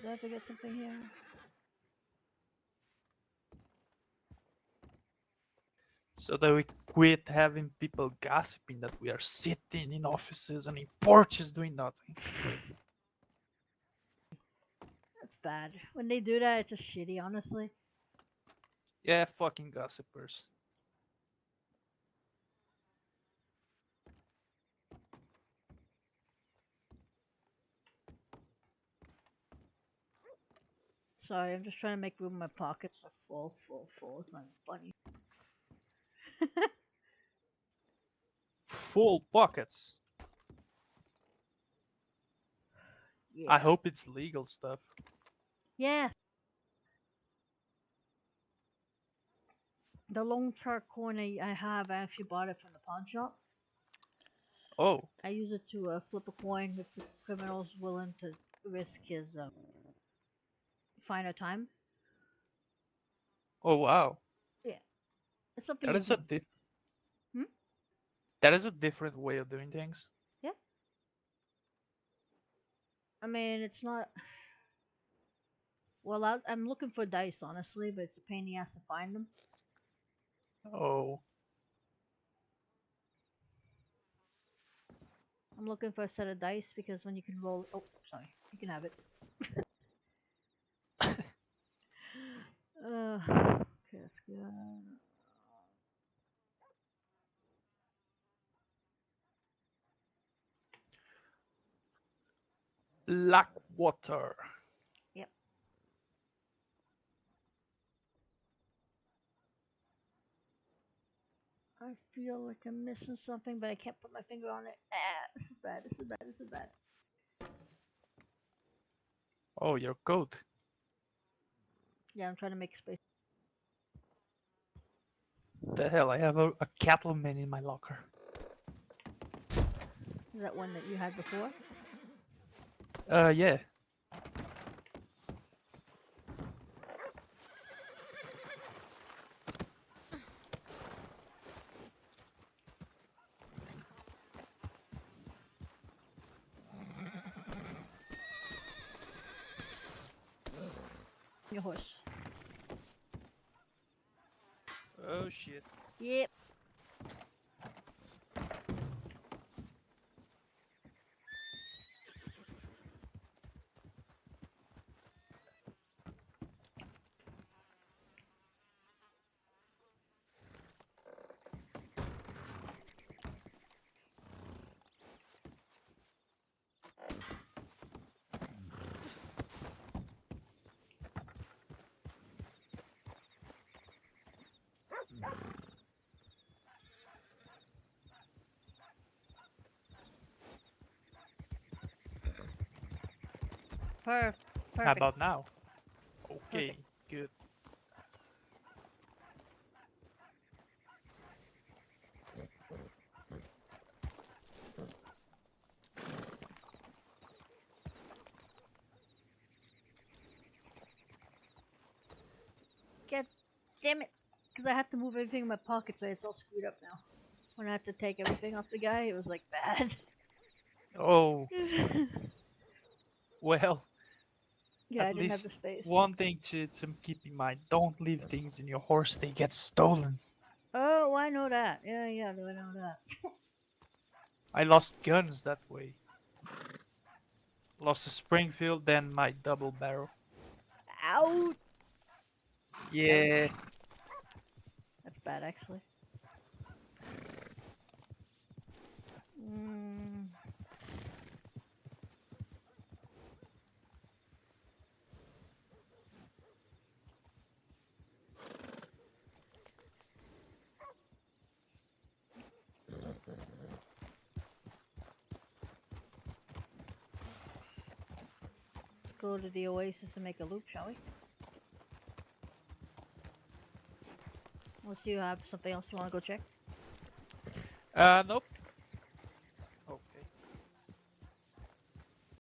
Did I forget something here? So that we quit having people gossiping that we are sitting in offices and in porches doing nothing. That's bad. When they do that, it's just shitty, honestly. Yeah, fucking gossipers. Sorry, I'm just trying to make room in my pockets. Are full, full, full. It's not funny. Full pockets. I Yeah. hope it's legal stuff. Yeah. The long shark coin I have, I actually bought it from the pawn shop. Oh, I use it to flip a coin if the criminal's willing to risk his finer time. oh wow. Yeah, it's something That you is a can. Hmm? that is a different way of doing things. Yeah. I mean, it's not. Well, I'm looking for dice, honestly, but it's a pain in the ass to find them. Oh, I'm looking for a set of dice because when you can roll. Oh, sorry. You can have it. Okay, that's good. black water. Yep. I feel like I'm missing something, but I can't put my finger on it. Ah, this is bad. This is bad. This is bad. Oh, your coat. Yeah, I'm trying to make space. The hell, I have a cattleman in my locker. Is that one that you had before? Yeah. Your horse. Oh shit. Yep. Perfect. How Perfect. about now? Okay, Perfect. good. God damn it. Because I have to move everything in my pocket, so it's all screwed up now. When I had to take everything off the guy, it was like bad. Oh, well, Yeah, I at didn't have least the space. one thing to keep in mind: don't leave things in your horse; they get stolen. Oh, I know that. Yeah, yeah, I know that. I lost guns that way. Lost a Springfield, then my double barrel. Ouch! Yeah. That's bad, actually. Mm. Go to the oasis and make a loop, shall we? Unless you have something else you want to go check. Nope.